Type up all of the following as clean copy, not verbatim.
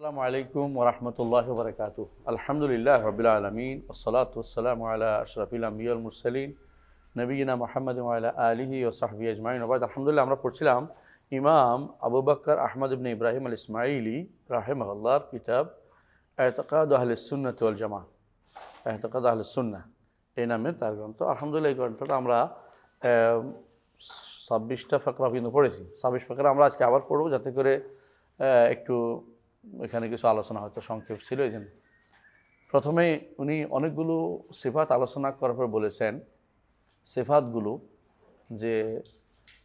আসসালামু আলাইকুম ওরহমতুল্লাহ বরকাতুহ। আলহামদুলিল্লাহ রাব্বিল আলামিন ওয়াসসালাতু ওয়াসসালামু আলা আশরাফিল আমবিয়া ওয়াল মুরসালিন নবিয়িনা মুহাম্মাদ ওয়া আলা আলিহি ওয়া সাহবিহি আজমাইন। ওয়া বাদ। আলহামদুলিল্লাহ, আমরা পড়ছিলাম ইমাম আবু বকর আহমদ ইবনে ইব্রাহিম আল ইসমাইলি রাহিমাহুল্লাহর কিতাব ইতিকাদ আহলিস সুন্নাহ ওয়াল জামাআহ, ইতিকাদ আহলিস সুন্নাহ এই নামে তার গ্রন্থ। আলহামদুলিল্লাহ, এই গ্রন্থটা আমরা 26টা ফাকরা কিন্তু পড়েছি। 26 ফাকরা আমরা আজকে আবার পড়ব, যাতে করে একটু এখানে কিছু আলোচনা হয়তো সংক্ষেপ ছিল, এই জন্য। প্রথমে উনি অনেকগুলো সিফাত আলোচনা করার পর বলেছেন, সিফাতগুলো যে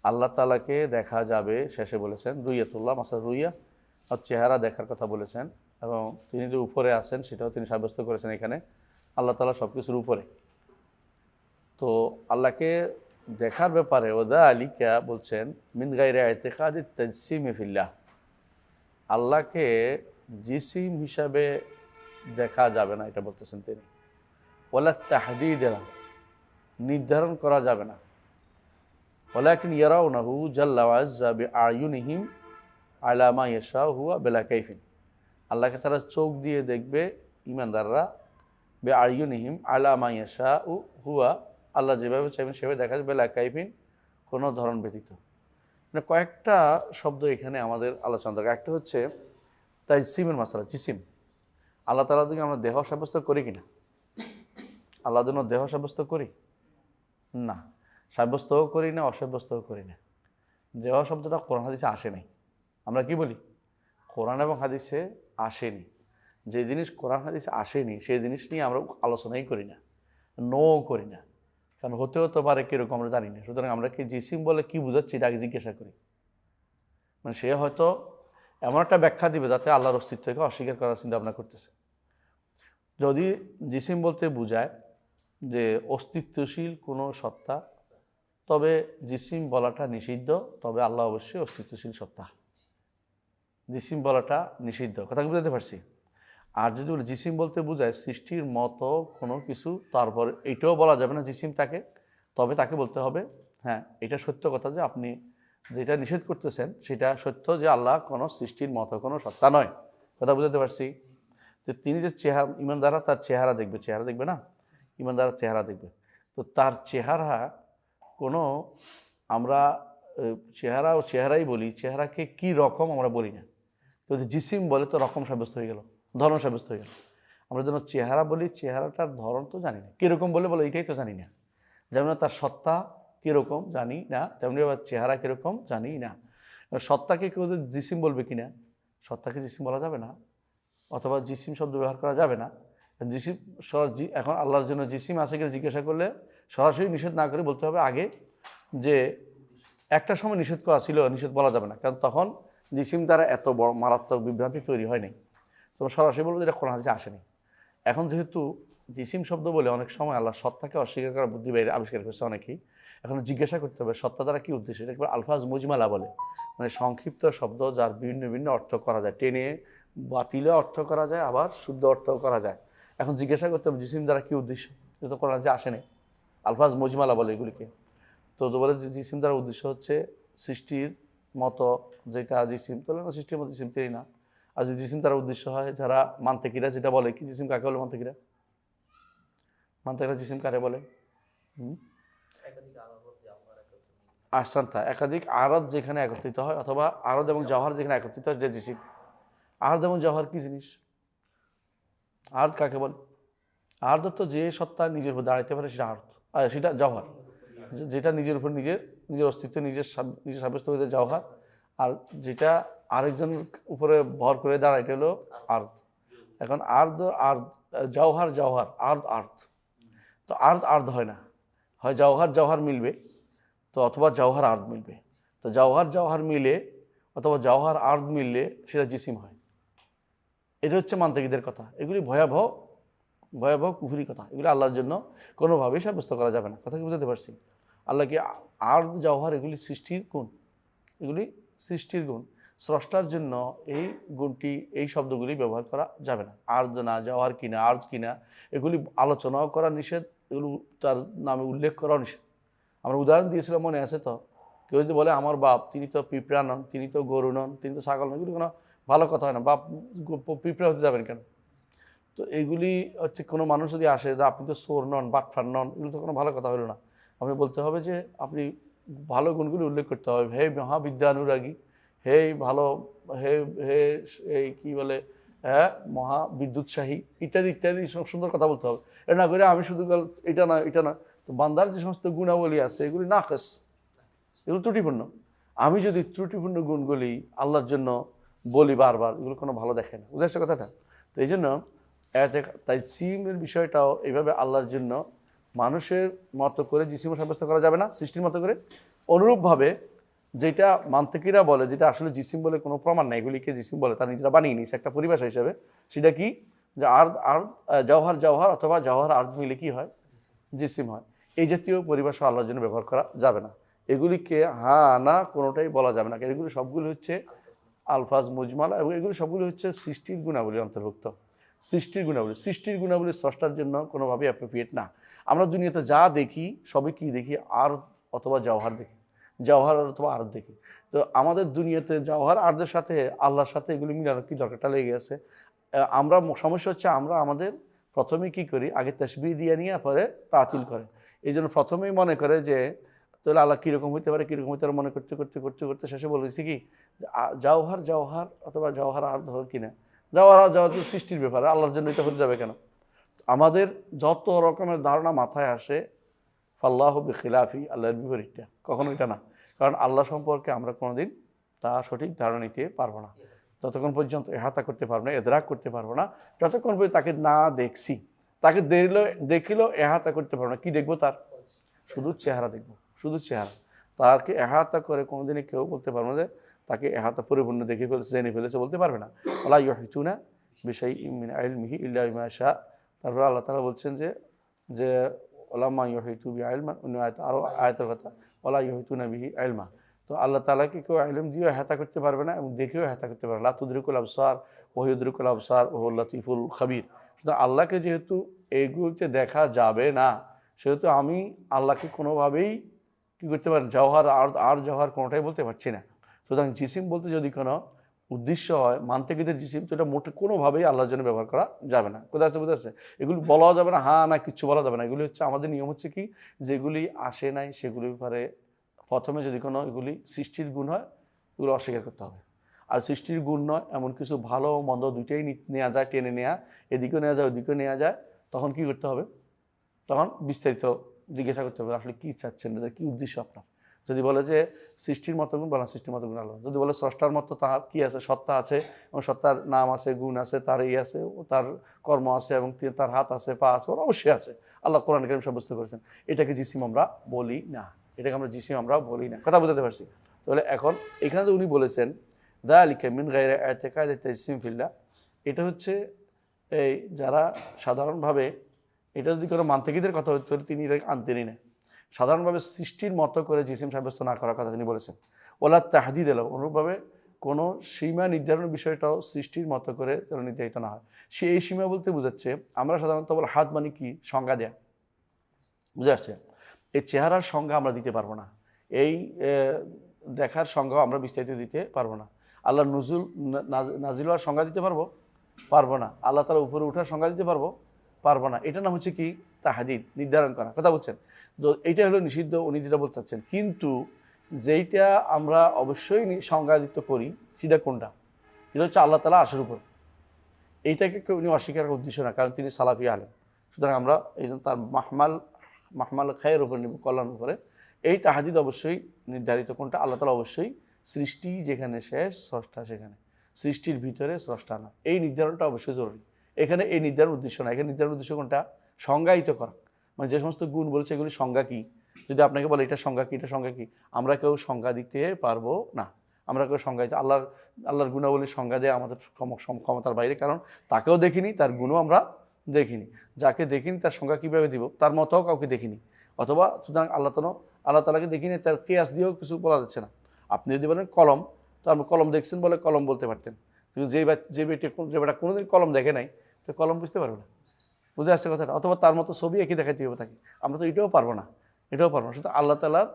আল্লাহ তাআলাকে দেখা যাবে, শেষে বলেছেন রুইয়াতুল্লাহ, মাসা রুইয়া আর চেহারা দেখার কথা বলেছেন, এবং তিনি যে উপরে আছেন সেটাও তিনি সাব্যস্ত করেছেন। এখানে আল্লাহ তাআলা সব কিছুর উপরে। তো আল্লাহকে দেখার ব্যাপারে ওদা আলিকা বলছেন মিন গায়রি ইতিকাদি তাজসিমি ফিল্লাহ, আল্লাহকে জিসিম হিসাবে দেখা যাবে না, এটা বলতেছেন তিনি। ওয়ালা তাহদীদা, নির্ধারণ করা যাবে না। ওয়ালাকিন ইয়ারাউনাহু জাল্লা ওয়া আযযা বিআয়ুনিহিম আলা মা ইয়াশাউ হুয়া বিলা কাইফিন, আল্লাহকে তারা চোখ দিয়ে দেখবে ঈমানদাররা, বিআয়ুনিহিম আলা মা ইয়াশাউ হুয়া, আল্লাহ যেভাবে চাইবেন সেভাবে দেখা যাবে, বিলা কাইফিন, কোনো ধরন ব্যতীত। মানে কয়েকটা শব্দ এখানে আমাদের আলোচনা দরকার। একটা হচ্ছে তাজসিমের মাসালা, জিসিম। আল্লাহ তাআলার দিকে আমরা দেহ সাব্যস্ত করি কিনা? আল্লাহর জন্য দেহ সাব্যস্ত করি না, সাব্যস্তও করি না, অসাব্যস্তও করি না। দেহ শব্দটা কোরআন হাদিসে আসে নাই। আমরা কি বলি? কোরআন এবং হাদিসে আসেনি। যে জিনিস কোরআন হাদিসে আসেনি সেই জিনিস নিয়ে আমরা আলোচনাই করি না, করি না। কারণ হতে পারে কীরকম আমরা জানি না। সুতরাং আমরা কি জিসিম বলে কি বুঝাচ্ছি এটা আগে জিজ্ঞাসা করি। মানে সে হয়তো এমন একটা ব্যাখ্যা দিবে যাতে আল্লাহর অস্তিত্বকে অস্বীকার করার চিন্তা ভাবনা করতেছে। যদি জিসিম বলতে বোঝায় যে অস্তিত্বশীল কোনো সত্তা, তবে জিসিম বলাটা নিষিদ্ধ। তবে আল্লাহ অবশ্যই অস্তিত্বশীল সত্তা, জিসিম বলাটা নিষিদ্ধ। কথা বুঝতে পারছি? আর যদি জিসিম বলতে বোঝায় সৃষ্টির মতো কোনো কিছু, তারপর এইটাও বলা যাবে না জিসিম তাকে, তবে তাকে বলতে হবে হ্যাঁ এটা সত্য কথা যে আপনি যেটা নিষেধ করতেছেন সেটা সত্য, যে আল্লাহ কোনো সৃষ্টির মতো কোনো সত্তা নয়। কথা বুঝতে পারছি? যে তিনি যে চেহারা, ইমানদাররা তার চেহারা দেখবে, চেহারা দেখবে না, ইমানদাররা চেহারা দেখবে। তো তার চেহারা কোনো, আমরা চেহারা ও চেহারাই বলি, চেহারাকে কি রকম আমরা বলি না। যদি জিসিম বলে তো রকম সাব্যস্ত হয়ে গেল, ধরন সাব্যস্ত হয়ে গেল। আমরা যেন চেহারা বলি, চেহারাটার ধরন তো জানি না, কীরকম বলে এইটাই তো জানি না। যেমন তার সত্তা কীরকম জানি না, তেমনি আবার চেহারা কীরকম জানি না। সত্তাকে কেউ জিসিম বলবে কি না? সত্তাকে জিসিম বলা যাবে না, অথবা জিসিম শব্দ ব্যবহার করা যাবে না। জিসিম এখন আল্লাহর জন্য জিসিম আছে কিনা জিজ্ঞাসা করলে সরাসরি নিষেধ না করে বলতে হবে আগে যে একটা সময় নিষেধ করা ছিল, নিষেধ বলা যাবে না, কারণ তখন জিসিম দ্বারা এত বড় মারাত্মক বিভ্রান্তি তৈরি হয়নি। তোমরা সরাসরি বলবো যেটা কোরআন হাদিসে আসেনি। এখন যেহেতু জিসিম শব্দ বলে অনেক সময় আল্লাহ সত্তাকে অস্বীকার করার বুদ্ধি বাইরে আবিষ্কার করছে অনেকেই, এখন জিজ্ঞাসা করতে হবে সত্তা দ্বারা কী উদ্দেশ্য। এটা একবার আলফাজ মুজমালা বলে, মানে সংক্ষিপ্ত শব্দ যার বিভিন্ন বিভিন্ন অর্থ করা যায়, টেনে বাতিলে অর্থ করা যায়, আবার শুদ্ধ অর্থ করা যায়। এখন জিজ্ঞাসা করতে হবে জিসিম দ্বারা কী উদ্দেশ্য, এটা তো কোরআন হাদিসে আসেনি। আলফাজ মুজমালা বলে এগুলিকে। তো বলে যে জিসিম দ্বারা উদ্দেশ্য হচ্ছে সৃষ্টির মতো যেটা জিসিম, তাহলে না সৃষ্টির মতো জিসিম তেই না। আর যদি জিসিম দ্বারা উদ্দেশ্য হয়, যারা মান্তেকিরা যেটা বলে, কি জিসিম কাকে বলে? মান্তেকিরা জিসিম কারে বলে? আহসানতা, একাধিক আরদ যেখানে একত্রিত হয়, অথবা আরদ এবং জওহর যেখানে একত্রিত হয়, যে জিসিম। আরদ এবং জওহর কি জিনিস? আরদ কাকে বলে? আরদ তো যে সত্তা নিজের উপর দাঁড়াইতে পারে সেটা আরদ, আর সেটা জওহর, যেটা নিজের উপর নিজের অস্তিত্ব নিজে সাব্যস্ত হয়ে জওহর। আর যেটা আরেকজনের উপরে ভর করে দাঁড়ায় এটা হলো আর্দ। এখন আর্দ আর জওহর আর্দ। তো আর্দ হয় না, হয় জওহর মিলবে, তো অথবা জওহর আর্দ মিলবে। তো জওহর মিলে অথবা জওহর আর্দ মিললে সেটা জিসিম হয়। এটা হচ্ছে মান্তিকীদের কথা। এগুলি ভয়াবহ কুফরি কথা। এগুলি আল্লাহর জন্য কোনোভাবেই সাব্যস্ত করা যাবে না। কথা কি বুঝতে পারছি? আল্লাহকে আর্দ জওহর এগুলি সৃষ্টির গুণ, এগুলি সৃষ্টির গুণ। স্রষ্টার জন্য এই গুণটি, এই শব্দগুলি ব্যবহার করা যাবে না। আর্দ না, জওহর কিনা, আর্দ কিনা, এগুলি আলোচনাও করা নিষেধ, এগুলো তার নামে উল্লেখ করাও নিষেধ। আমরা উদাহরণ দিয়েছিলাম, মনে আছে তো? কেউ যদি বলে আমার বাপ, তিনি তো পিঁপড়া নন, তিনি তো গরু নন, তিনি তো ছাগল নন, এগুলি কোনো ভালো কথা হয় না, বা পিঁপড়ে হতে যাবেন কেন? তো এইগুলি হচ্ছে কোনো মানুষ যদি আসে যে আপনি তো সোর নন, বাটফার নন, এগুলো তো কোনো ভালো কথা হলো না। আপনি বলতে হবে যে আপনি ভালো গুণগুলি উল্লেখ করতে হবে, হে মহাবিদ্যানুরাগী, হে ভালো, হে হে এই কী বলে, হ্যাঁ মহাবিদ্যুৎসাহী, ইত্যাদি ইত্যাদি সব সুন্দর কথা বলতে হবে। এটা না করে আমি শুধু এটা না এটা না, তো বান্দার যে সমস্ত গুণাবলী আছে এগুলি নাকস, এগুলো ত্রুটিপূর্ণ। আমি যদি ত্রুটিপূর্ণ গুণগুলি আল্লাহর জন্য বলি বারবার, এগুলো কোনো ভালো দেখে না, বুঝে আসছে কথাটা? তো এই জন্য তাই জিসিমের বিষয়টাও এইভাবে আল্লাহর জন্য মানুষের মতো করে জিসিম সাব্যস্ত করা যাবে না, সৃষ্টির মতো করে। অনুরূপভাবে যেটা মান্তিকিরা বলে, যেটা আসলে জিসিম বলে কোনো প্রমাণ নাই, এগুলিকে জিসিম বলে, তারা নিজেরা বানিয়ে নিয়েছে একটা পরিভাষা হিসাবে। সেটা কি, যে আর জওহার জওহার অথবা জওহার আর্দ মিলে কি হয়, জিসিম হয়। এই জাতীয় পরিভাষা আল্লাহর জন্য ব্যবহার করা যাবে না। এগুলিকে হ্যাঁ না কোনোটাই বলা যাবে না, এগুলি সবগুলো হচ্ছে আলফাজ মুজমালা, এবং এগুলি সবগুলো হচ্ছে সৃষ্টির গুণাবলীর অন্তর্ভুক্ত। সৃষ্টির গুণাবলী স্রষ্টার জন্য কোনোভাবেই অ্যাপ্রোপ্রিয়েট না। আমরা দুনিয়াতে যা দেখি সবই কি দেখি, আর অথবা জওহার দেখি, জওহার অথবা আর্দ দেখি। তো আমাদের দুনিয়াতে জওহার আর্দের সাথে আল্লাহর সাথে এগুলি মিলানোর কি দরকারটা লেগে গেছে। আমরা সমস্যা হচ্ছে আমরা আমাদের প্রথমে কি করি, আগে তাসবিহ দিয়ে নিয়ে পরে তাতিল করে। এই জন্য প্রথমেই মনে করে যে তাহলে আল্লাহ কীরকম হইতে পারে, কীরকম হইতে পারে মনে করতে করতে করতে করতে শেষে বলেছি কি, জওহার জওহার অথবা জওহার আর্দ হোক কিনা, জওহার জওহার সৃষ্টির ব্যাপারে, আল্লাহর জন্য এটা হতে যাবে কেন? আমাদের যত রকমের ধারণা মাথায় আসে ফাল্লাহ বিখিলাফি, আল্লাহর বিপরীতটা, কখনো এটা না। কারণ আল্লাহ সম্পর্কে আমরা কোনোদিন তা সঠিক ধারণা নিতে পারবো না, যতক্ষণ পর্যন্ত এহাতা করতে পারবো না, এদরাক করতে পারবো না, যতক্ষণ পর্যন্ত তাকে না দেখছি। তাকে দেখিলেও এহাতা করতে পারবো না। কি দেখবো? তার শুধু চেহারা দেখবো, শুধু চেহারা। তাকে এহাতা করে কোনোদিনই কেউ বলতে পারবো না যে তাকে এহাতা পরিপূর্ণ দেখে ফেলেছে, জেনে ফেলেছে, বলতে পারবে না। ওয়ালা ইউহিতুনা বিশাইইম মিন ইলমিহি ইল্লা বিমা শা। তারপরে আল্লাহ তাআলা বলছেন যে ওলামা ইউহিতু বিইলমা, অন্য আরও আয়াতের কথা, ওয়ালা ইউহিতুনা বিহি ইলমা। তো আল্লাহ তাআলাকে কেউ ইলম দিয়েও এহাতা করতে পারবে না, এবং দেখেও এহাতা করতে পারবে না। লা তুদরিকুল আবসার ওয়া ইউদরিকুল আবসার ওয়া হুয়াল লাতীফুল খাবীর। সুতরাং আল্লাহকে যেহেতু এইগুলোতে দেখা যাবে না, সেহেতু আমি আল্লাহকে কোনোভাবেই কী করতে পারি, জওহার আর জওহার কোনোটাই বলতে পারছি না। সুতরাং জিসিম বলতে যদি কোনো উদ্দেশ্য হয় মান্তিকিদের জিসিম, তো এটা মোটে কোনোভাবেই আল্লাহর জন্য ব্যবহার করা যাবে না। কোথায় আছে, বোঝা যাচ্ছে? এগুলি বলাও যাবে না, হ্যাঁ না কিচ্ছু বলা যাবে না। এগুলি হচ্ছে আমাদের নিয়ম হচ্ছে কি, যেগুলি আসে নাই সেগুলির ব্যাপারে প্রথমে যদি কোনো এগুলি সৃষ্টির গুণ হয় এগুলো অস্বীকার করতে হবে। আর সৃষ্টির গুণ নয় এমন কিছু ভালো মন্দ দুইটাই নেওয়া যায়, টেনে নেওয়া, এদিকেও নেওয়া যায় ওদিকেও নেওয়া যায়, তখন কি করতে হবে? তখন বিস্তারিত জিজ্ঞাসা করতে হবে আসলে কী চাচ্ছেন, কী উদ্দেশ্য আপনার। যদি বলে যে সৃষ্টির মতো গুণ, বলা সৃষ্টির মতো গুণ আল্লাহ। যদি বলে স্রষ্টার মতো তার কী আছে, সত্তা আছে, এবং সত্তার নাম আছে, গুণ আছে, তার এই আছে, তার কর্ম আছে, এবং তার হাত আছে, পা আছে, ওর অবশ্যই আছে। আল্লাহ কোরআন কারীম সাব্যস্ত করেছেন। এটাকে জিসিম আমরা বলি না, এটাকে আমরা জিসিম আমরা বলি না। কথা বুঝতে পারছি? তাহলে এখন এখানে তো উনি বলেছেন যালিকা মিন গায়রি ইতিকাদি তাজসিম ফিল্লাহ, এটা হচ্ছে এই যারা সাধারণভাবে, এটা যদি কোনো মান্তিকিদের কথা হতো তিনি এটা আনতেনই না। সাধারণভাবে সৃষ্টির মতো করে জিসিম সাব্যস্ত না করার কথা তিনি বলেছেন। ওলা তাহদিদ এলো, অনুরূপভাবে কোনো সীমা নির্ধারণের বিষয়টাও সৃষ্টির মতো করে যেন নির্ধারিত না হয়। সে এই সীমা বলতে বোঝাচ্ছে, আমরা সাধারণত বলে হাত মানে কি, সংজ্ঞা দেয়া, বুঝে আসছে? এই চেহারার সংজ্ঞা আমরা দিতে পারবো না, এই দেখার সংজ্ঞাও আমরা বিস্তারিত দিতে পারবো না। আল্লাহ নাজিল হওয়ার সংজ্ঞা দিতে পারবো না। আল্লাহ তাআলা উপরে ওঠার সংজ্ঞা দিতে পারবো না। এটা নাম হচ্ছে কি, তাহদিদ, নির্ধারণ করা। কথা বলছেন? তো এইটা হলো নিষিদ্ধ, উনি যেটা বলতে চাচ্ছেন। কিন্তু যেইটা আমরা অবশ্যই সংজ্ঞায়িত করি সেটা কোনটা? এটা হচ্ছে আল্লাহ তাআলা আরশের উপর। এইটাকে কেউ উনি অস্বীকার করার উদ্দেশ্য না, কারণ তিনি সালাফি আলেম। সুতরাং আমরা এই জন্য তার মাহমাল খায়ের উপর নিব, কল্যাণ উপরে। এই তাহাদিদ অবশ্যই নির্ধারিত কোনটা, আল্লাহ তাআলা অবশ্যই সৃষ্টি যেখানে শেষ, স্রষ্টা সেখানে, সৃষ্টির ভিতরে স্রষ্টা না, এই নির্ধারণটা অবশ্যই জরুরি। এখানে এই নির্ধারণ উদ্দেশ্য না, এখানে নির্ধারণ উদ্দেশ্য কোনটা, সংজ্ঞায়িত করা। মানে যে সমস্ত গুণ বলছে এগুলি সংজ্ঞা কী, যদি আপনাকে বলে এটা সংজ্ঞা কী, এটা সংজ্ঞা কী, আমরা কেউ সংজ্ঞা দিতে পারবো না। আমরা কেউ সংজ্ঞায়িত আল্লাহর গুণাবলীর সংজ্ঞা দেওয়া আমাদের ক্ষমতার বাইরে, কারণ তাকেও দেখিনি, তার গুণও আমরা দেখিনি। যাকে দেখিনি তার সংজ্ঞা কীভাবে দিব, তার মতও কাউকে দেখিনি। অথবা সুতরাং আল্লাহ তাআলাকে দেখিনি, তার কিয়াস দিয়েও কিছু বলা যাচ্ছে না। আপনি যদি বলেন কলম, তো আপনি কলম দেখছেন বলে কলম বলতে পারতেন, কিন্তু যে বেটা কোনোদিন কলম দেখে নাই, তো কলম বুঝতে পারবে না। বুঝতে আসছে কথাটা? অথবা তার মতো ছবি একই দেখাইতে হবে তাকে, আমরা তো এটাও পারবো না। সুতরাং আল্লাহ তাআলার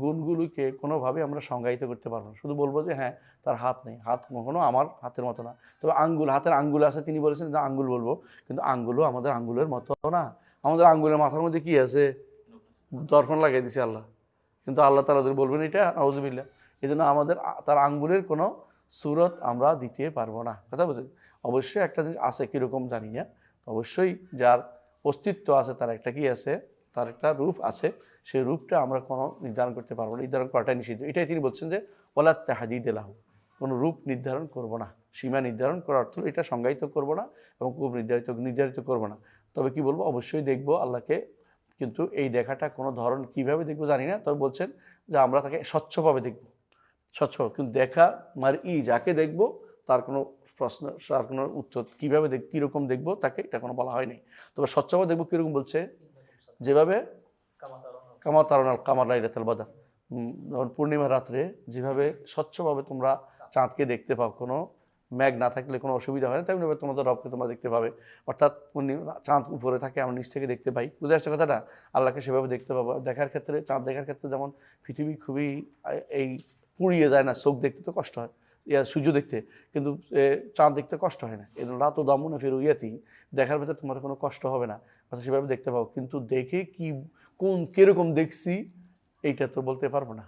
গুণগুলোকে কোনোভাবে আমরা সংজ্ঞায়িত করতে পারবো না। শুধু বলবো যে হ্যাঁ তার হাত নেই, হাত কখনো আমার হাতের মতো না। তবে আঙ্গুল, হাতের আঙ্গুল আছে, তিনি বলেছেন যে আঙ্গুল বলবো, কিন্তু আঙ্গুলও আমাদের আঙ্গুলের মতো না। আমাদের আঙ্গুলের মাথার মধ্যে কি আছে? দর্পণ লাগিয়ে দিছে আল্লাহ, কিন্তু আল্লাহ তাআলা বলবেন এটা নাউজুবিল্লাহ। এই জন্য আমাদের তার আঙ্গুলের কোনো সুরত আমরা দিতে পারবো না। কথা বুঝলেন? অবশ্যই একটা জিনিস আছে, কীরকম জানি না, অবশ্যই যার অস্তিত্ব আছে তার একটা কি আছে, তার একটা রূপ আছে, সেই রূপটা আমরা কোনো নির্ধারণ করতে পারবো না, নির্ধারণ করাটাই নিষিদ্ধ। এটাই তিনি বলছেন যে ওয়ালা তাহদিদ লাহু, কোনো রূপ নির্ধারণ করব না, সীমা নির্ধারণ করার অর্থ এটা সংজ্ঞায়িত করব না এবং খুব নির্ধারিত করব না। তবে কি বলবো, অবশ্যই দেখবো আল্লাহকে, কিন্তু এই দেখাটা কোনো ধরন কীভাবে দেখবো জানি না। তবে বলছেন যে আমরা তাকে স্বচ্ছভাবে দেখব, স্বচ্ছ, কিন্তু দেখা যাকে দেখবো তার কোনো প্রশ্ন, তার কোনো উত্তর কীভাবে কীরকম দেখবো তাকে এটা কোনো বলা হয়নি। তবে স্বচ্ছভাবে দেখবো কীরকম বলছে, যেভাবে কামা তারাউনাল কামার লাইলাতুল বদর, যেমন পূর্ণিমা রাত্রে যেভাবে স্বচ্ছভাবে তোমরা চাঁদকে দেখতে পাও, কোনো মেঘ না থাকলে কোনো অসুবিধা হয় না, তেমনিভাবে তোমাদের রবকে তোমরা দেখতে পাবে। অর্থাৎ পূর্ণিমা চাঁদ উপরে থাকে, আমরা নিচ থেকে দেখতে পাই। বুঝে আসছে কথাটা? আল্লাহকে সেভাবে দেখতে পাবো। দেখার ক্ষেত্রে, চাঁদ দেখার ক্ষেত্রে যেমন পৃথিবী খুবই এই পুড়িয়ে যায় না, চোখ দেখতে তো কষ্ট হয়, সূর্য দেখতে, কিন্তু চাঁদ দেখতে কষ্ট হয় না। এর রাত ও দামুন ফের ইয়াতি, দেখার ভেতরে তোমার কোনো কষ্ট হবে না, অর্থাৎ সেভাবে দেখতে পাবো। কিন্তু দেখে কি কীরকম দেখছি এইটা তো বলতে পারবো না,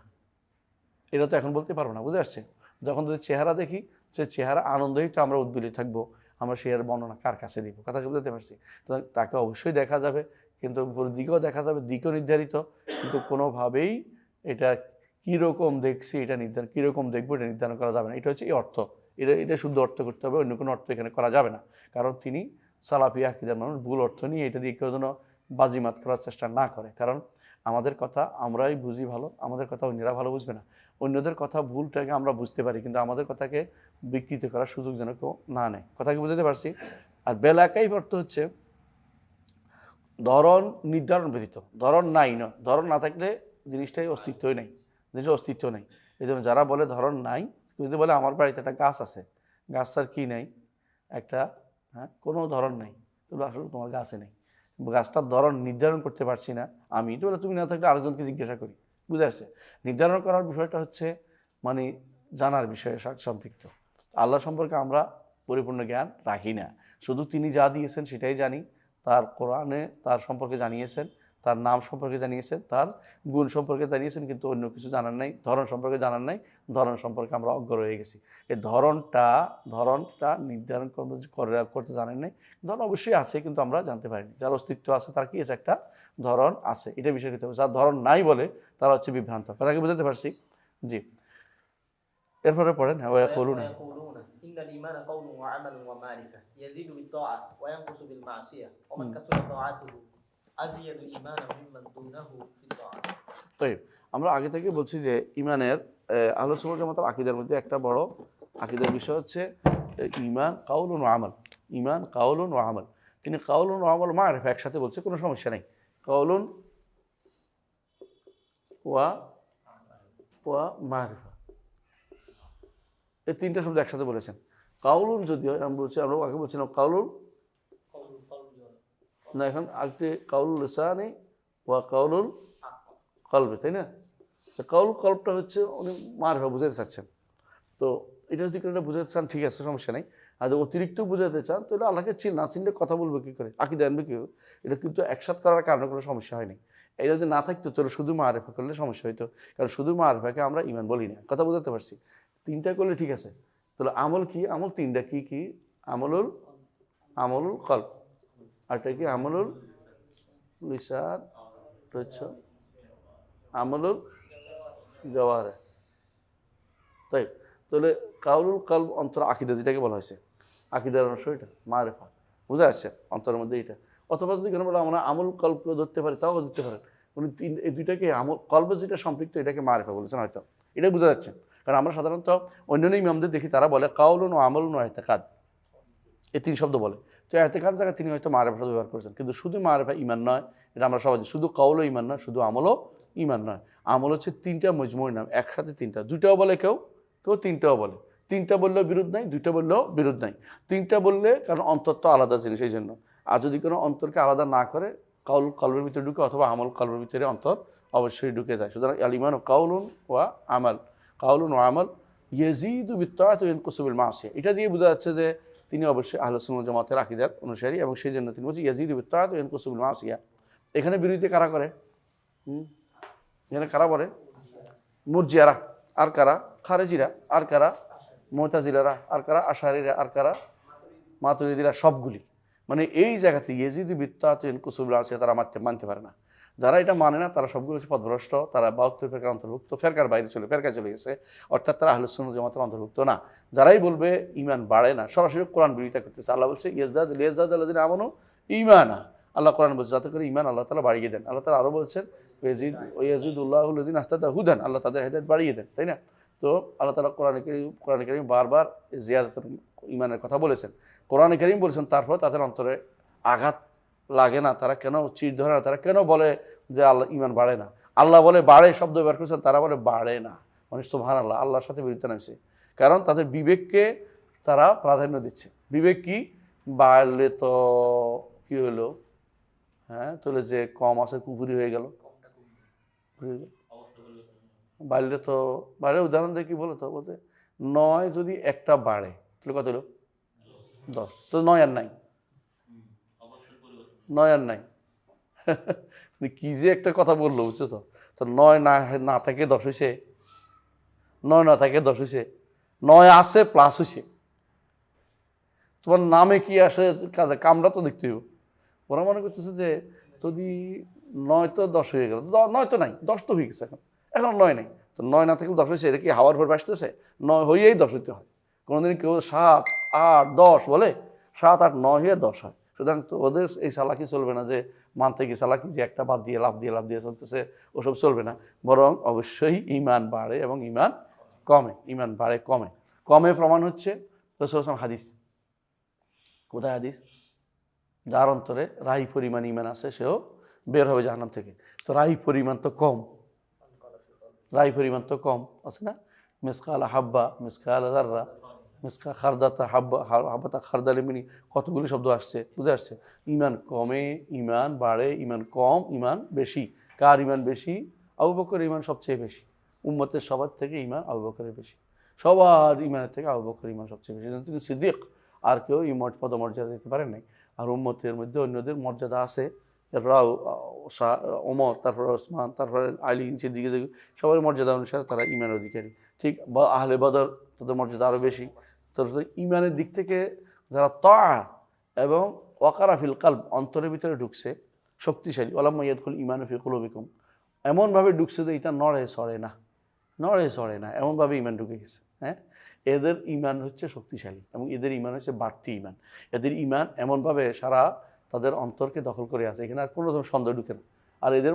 এটা তো এখন বলতে পারবো না। বুঝে আসছে? যখন যদি চেহারা দেখি, সে চেহারা আনন্দেই তো আমরা উদ্বেলিত থাকবো, আমরা সে বর্ণনা কার কাছে দিব? কথা বুঝতে পারছি? তো তাকে অবশ্যই দেখা যাবে, কিন্তু দিকেও দেখা যাবে, দিকও নির্ধারিত, কিন্তু কোনোভাবেই এটা কীরকম দেখছি এটা কীরকম দেখবো এটা নির্ধারণ করা যাবে না। এটা হচ্ছে এই অর্থ, এটা শুদ্ধ অর্থ করতে হবে, অন্য কোনো অর্থ এখানে করা যাবে না। কারণ তিনি সালাফি আকীদার মানুষ, ভুল অর্থ নিয়ে এটা দিয়ে কেউ যেন বাজিমাত করার চেষ্টা না করে। কারণ আমাদের কথা আমরাই বুঝি ভালো, আমাদের কথা অন্যরা ভালো বুঝবে না। অন্যদের কথা ভুলটাকে আমরা বুঝতে পারি, কিন্তু আমাদের কথাকে বিকৃত করার সুযোগ যেন কেউ না নেয়। কথাকে বুঝতে পারছি? আর বেলাকাইফ অর্থ হচ্ছে ধরন নির্ধারণ ব্যতীত, ধরন নাই না, ধরন না থাকলে জিনিসটাই অস্তিত্বই নেই, জিনিসের অস্তিত্ব নেই। এই জন্য যারা বলে ধরন নাই, যদি বলে আমার বাড়িতে একটা গাছ আছে, গাছটার কি নেই, একটা কোনো ধরন নেই, তাহলে আসলে তোমার গাছে নেই, গাছটার ধরন নির্ধারণ করতে পারছি না আমি, তো বলে তুমি না থাকলে আরেকজনকে জিজ্ঞাসা করি। বুঝে আসছে? নির্ধারণ করার বিষয়টা হচ্ছে মানে জানার বিষয়ে সম্পৃক্ত। আল্লাহ সম্পর্কে আমরা পরিপূর্ণ জ্ঞান রাখি না, শুধু তিনি যা দিয়েছেন সেটাই জানি। তার কোরআনে তার সম্পর্কে জানিয়েছেন, তার নাম সম্পর্কে জানিয়েছেন, তার গুণ সম্পর্কে জানিয়েছেন, কিন্তু অন্য কিছু জানার নাই, ধরন সম্পর্কে জানার নাই। ধরন সম্পর্কে আমরা অজ্ঞ রয়ে গেছি। এই ধরনটা নির্ধারণ করতে জানেন নাই। ধরন অবশ্যই আছে, কিন্তু আমরা জানতে পারিনি। যার অস্তিত্ব আছে তার কি আছে, একটা ধরন আছে, এটা বিষয় করতে হবে। যার ধরন নাই বলে তারা হচ্ছে বিভ্রান্ত। কথাকে বুঝতে পারছি? জি, এরপরে পড়েন। ইন্নাল ঈমানা কাওলুন ওয়া আমালুন ওয়া মারিফা ইয়াজিদু বিত-তাআত ওয়া ইয়ানকুসু বিল মা'সিয়াহ ওয়া মান কাসুরা তাআতুহু আযিয়াদু ঈমানান মিম্মান দুনাহু ফিত-তাআত। তাই আমরা আগে থেকে বলছি যে ঈমানের আহলে সুন্নাত ওয়াল জামাতের আকীদার মধ্যে একটা বড় আকীদার বিষয় হচ্ছে ঈমান কাওলুন ওয়া আমাল। ঈমান কাওলুন ওয়া আমাল, তিনি কাওলুন ওয়া আমাল মারিফা একসাথে বলছে, কোনো সমস্যা নেই। কাওলুন ওয়া মারিফা, এই তিনটা শব্দ একসাথে বলেছেন। কাউলুন যদি হয়, আমি বলছি, আমরা আগে বলছিলাম কাউলুন না, এখন আগে কাউলুল লিসানি ওয়া কাউলুল কলবে, তাই না? কাউল কলবটা হচ্ছে উনি মারিফা বুঝাতে চাচ্ছেন। তো এটা যদি এটা বুঝাতে চান ঠিক আছে, সমস্যা নেই। আর যদি অতিরিক্ত বুঝাতে চান তাহলে আল্লাহকে না চিনলে কথা বলবে কী করে, আকিদা আনবে কী করে? এটা কিন্তু একসাথ করার কারণে কোনো সমস্যা হয়নি। এটা যদি না থাকতো তাহলে শুধু মারিফা করলে সমস্যা হইতো, কারণ শুধু মারিফাকে আমরা ঈমান বলি না। কথা বুঝাতে পারছি? তিনটা করলে ঠিক আছে। তাহলে আমল কি? আমল তিনটা কি কি? আমলুল কলব, আরটা কি আমলুল লিসান, হচ্ছে আমলুল জাওয়ারিহ। তাই তাহলে কাউলুল কলব অন্তর আকীদা, যেটাকে বলা হয়েছে আকীদার অংশ, এটা মারিফা। বুঝা যাচ্ছে? অন্তরের মধ্যে এটা। অথবা যদি কেন বলে আমরা আমল কলবকে ধরতে পারি, তাও ধরতে পারেন। উনি এই দুইটাকে আমল কলবে যেটা সম্পৃক্ত এটাকে মারিফা বলেছেন হয়তো, এটা বোঝা যাচ্ছে। কারণ আমরা সাধারণত অন্যান্য ইমামদের দেখি তারা বলে কাউলুন ও আমলুন ও ইতিকাদ, এই তিন শব্দ বলে। তো ইতিকাদ জায়গায় তিনি হয়তো মারিফা শব্দ ব্যবহার করেছেন, কিন্তু শুধু মারিফা ঈমান নয়, এটা আমরা সবাই, শুধু কাউলও ঈমান নয়, শুধু আমলও ঈমান নয়। আমল হচ্ছে তিনটা মজমুর নাম, একসাথে তিনটা, দুইটাও বলে কেউ তিনটাও বলে। তিনটা বললেও বিরোধ নাই, দুইটা বললেও বিরোধ নাই। তিনটা বললে, কারণ অন্তর তো আলাদা জিনিস, এই জন্য। আর যদি কোনো অন্তরকে আলাদা না করে, কলবের ভিতরে ঢুকে, অথবা আমল কলবের ভিতরে অবশ্যই ঢুকে যায়। সুতরাং আল ইমান কাউলুন ওয়া আমাল, কাউলুন ওয়া আমাল ইয়াজিদু বিত্তাআত ওয়া ইয়ানকুসু বিল মাসিয়া। এটা দিয়ে বোঝা যাচ্ছে যে তিনি অবশ্যই আহলুস সুন্নাহ ওয়াল জামাতের আকীদার অনুসারী, এবং সেই জন্য তিনি বলছেন ইয়াজিদু বিত্তাআত ওয়া ইয়ানকুসু বিল মাসিয়া। এখানে বিরোধিতা কারা করে? এখানে কারা বলে? মুরজিয়ারা, আর কারা? খারেজিরা, আর কারা? মুতাজিলারা, আর কারা? আশারীরা, আর কারা? মাতুরিদিরা। সবগুলি মানে এই জায়গাতে ইয়াজিদু বিত্তাআত ওয়া ইয়ানকুসু বিল মাসিয়া তারা মানতে পারে না। যারা এটা মানে না তারা সবগুলো হচ্ছে পথভ্রষ্ট, তারা 72 ফেরকার অন্তর্ভুক্ত, ফেরকার বাইরে ফেরকায় চলে গেছে, অর্থাৎ তারা আহলুস সুন্নাহ ওয়াল জামাতের অন্তর্ভুক্ত না। যারাই বলবে ঈমান বাড়ে না, সরাসরি কোরআন বিরোধিতা করতেছে। আল্লাহ বলছে লিয়াজদাদাল্লাযিনা আমানু ঈমানা, আল্লাহ কোরআন বলছে যাতে করে ঈমান আল্লাহ তাআলা বাড়িয়ে দেন। আল্লাহ তাআলা আরো বলছেন ইয়াজিদুল্লাহুল্লাযিনা ইহতাদাউ হুদান, আল্লাহ তাদের হেদায়েত বাড়িয়ে দেন, তাই না? তো আল্লাহ তাআলা কোরআনে কারীম বারবার জিয়াদাতুল ঈমানের কথা বলেছেন, কোরআনে কারীম বলেছেন, তারপর তাদের অন্তরে আঘাত লাগে না, তারা কেন চির ধরে না, তারা কেন বলে যে আল্লাহ ঈমান বাড়ে না? আল্লাহ বলে বাড়ে শব্দ ব্যবহার করেছেন, তারা বলে বাড়ে না, মানে সুবহানাল্লাহ, আল্লাহর সাথে বিরোধিতা নামছে। কারণ তাদের বিবেককে তারা প্রাধান্য দিচ্ছে। বিবেক কি? বাড়লে তো কি হলো, হ্যাঁ, তাহলে যে কম আছে কুপুরি হয়ে গেল, বাড়লে তো বাড়ে। উদাহরণ দিয়ে কি বলো তো, বলতে 9 যদি একটা বাড়ে তাহলে কত হলো? 10। তো 9 আর নাই, 9 আর নাই। কি যে একটা কথা বললো, বুঝছো তো? তো 9 না থাকে 10 হয়েছে, 9 না থাকে 10 হয়েছে, 9 আছে প্লাস হয়েছে। তোমার নামে কি আসে, কাজে কামটা তো দেখতে হইব। ওরা মনে করতেছে যে যদি 9 তো 10 হয়ে গেল, 9 তো নাই, 10 তো হয়ে গেছে, এখন 9 নাই, তো 9 না থাকলে 10 হয়েছে। এটা কি হাওয়ার ভর বাসতেছে? 9 হইয়েই 10 হইতে হয়। কোনোদিন কেউ 7, 8, 10 বলে, 7, 8, 9 হয়ে 10 হয়। সুতরাং তো ওদের এই চালাকি চলবে না, যে মানতে কি চালাকি যে একটা বাদ দিয়ে লাভ দিয়ে চলতেছে, ওসব চলবে না। বরং অবশ্যই ঈমান বাড়ে এবং ঈমান কমে, ঈমান বাড়ে কমে। কমে প্রমাণ হচ্ছে রাসূলুল্লাহ সাল্লাল্লাহু আলাইহি ওয়াসাল্লাম হাদিস। কোথায় হাদিস? যার অন্তরে রাই পরিমাণ ঈমান আছে সেও বের হবে জাহান্নাম থেকে। তো রাই পরিমাণ তো কম, রাই পরিমাণ তো কম আছে না? মিসকাল হাব্বা, মিসকাল যাররা, মিসকা খারদাতা হাব্বা, হাব্বাতা খারদালে মিনি, কতগুলি শব্দ আসছে, বুঝে আসছে। ঈমান কমে, ঈমান বাড়ে, ঈমান কম, ঈমান বেশি। কার ঈমান বেশি? আবু বকরের ঈমান সবচেয়ে বেশি। উম্মতের সবার থেকে ঈমান আবু বকরের বেশি, সবার ঈমানের থেকে আবু বকরের ঈমান সবচেয়ে বেশি। তিনি সিদ্দিক, আর কেউ এই পদমর্যাদা দিতে পারেন নাই। আর উম্মতের মধ্যে অন্যদের মর্যাদা আছে, রাও, ওমর, তারপরে ওসমান, তারপরে আলী, সিদ্দিক, সবার মর্যাদা অনুসারে তারা ঈমানের অধিকারী। ঠিক আহলে বদর, তাদের মর্যাদা আরও বেশি। তো ঈমানের দিক থেকে যারা তাআ এবং ওয়াকারা ফিল কালব, অন্তরের ভিতরে ঢুকছে, শক্তিশালী, ওয়ালাম্মা ইয়াদখুল ঈমানু ফি কুলুবিকুম, এমনভাবে ঢুকছে যে এটা নড়ে চড়ে না, নড়ে চড়ে না, এমনভাবে ঈমান ঢুকে গেছে। হ্যাঁ, এদের ঈমান হচ্ছে শক্তিশালী এবং এদের ঈমান হচ্ছে বাড়তি ঈমান। এদের ঈমান এমনভাবে সারা তাদের অন্তরকে দখল করে আছে, এখানে আর কোনো রকম সন্দেহ ঢুকে না। আর এদের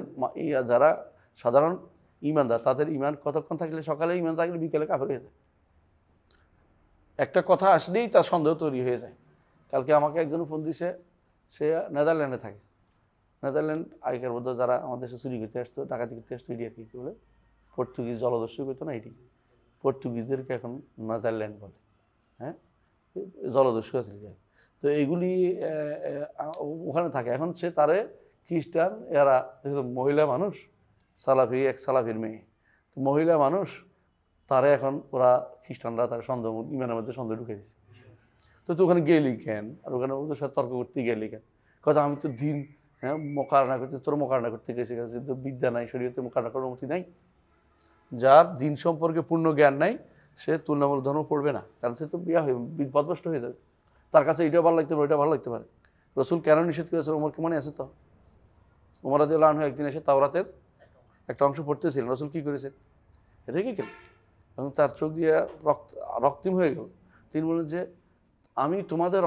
যারা সাধারণ ঈমানদার, তাদের ঈমান কতক্ষণ থাকলে, সকালে ঈমান থাকলে বিকেলে কাফের হয়ে যায়। একটা কথা আসলেই তার সন্দেহ তৈরি হয়ে যায়। কালকে আমাকে একজন ফোন দিছে, সে নেদারল্যান্ডে থাকে। নেদারল্যান্ড আগেকার মধ্যে যারা আমাদের দেশে চুরি করতে আসতো, ডাকাতি করতে আসতো, এটি আর কি বলে, পর্তুগিজ জলদস্যু করতো না, এটি পর্তুগিজদেরকে এখন নেদারল্যান্ড বলে। হ্যাঁ, জলদস্যু আছে। তো এইগুলি ওখানে থাকে। এখন সে তারে খ্রিস্টান, এরা মহিলা মানুষ, সালাফি, এক সালাফির মেয়ে, তো মহিলা মানুষ, তারা এখন ওরা খ্রিস্টানরা তার সন্দেহ, ঈমানের মধ্যে সন্দেহ ঢুকে দিচ্ছে। তো ওখানে গেলি কেন, আর ওখানে ওদের সাথে তর্ক করতে গেলি কেন? কথা আমি তো দিন, হ্যাঁ, মোকারনা করতে, তোর মোকারনা করতে গেছি, তো বিদ্যা নাই, শরীয়তে মোকারনা করার অনুমতি নাই। যার দিন সম্পর্কে পূর্ণ জ্ঞান নাই, সে তুলনামূলক ধর্ম পড়বে না, কারণ সে তো বিয়া হয়ে পথভ্রষ্ট হয়ে যাবে। তার কাছে এটাও ভালো লাগতে পারে, ওইটা ভালো লাগতে পারে। রসুল কেন নিষেধ করেছে? ওমরকে মনে আছে তো? ওমর রাদিয়াল্লাহু আনহু একদিন এসে তাওরাতের একটা অংশ পড়তেছিলেন, রসুল কী করেছেন? রেখে গেল এবং তার চোখ দিয়ে রক্তিম হয়ে গেল। তিনি বললেন যে আমি তোমাদের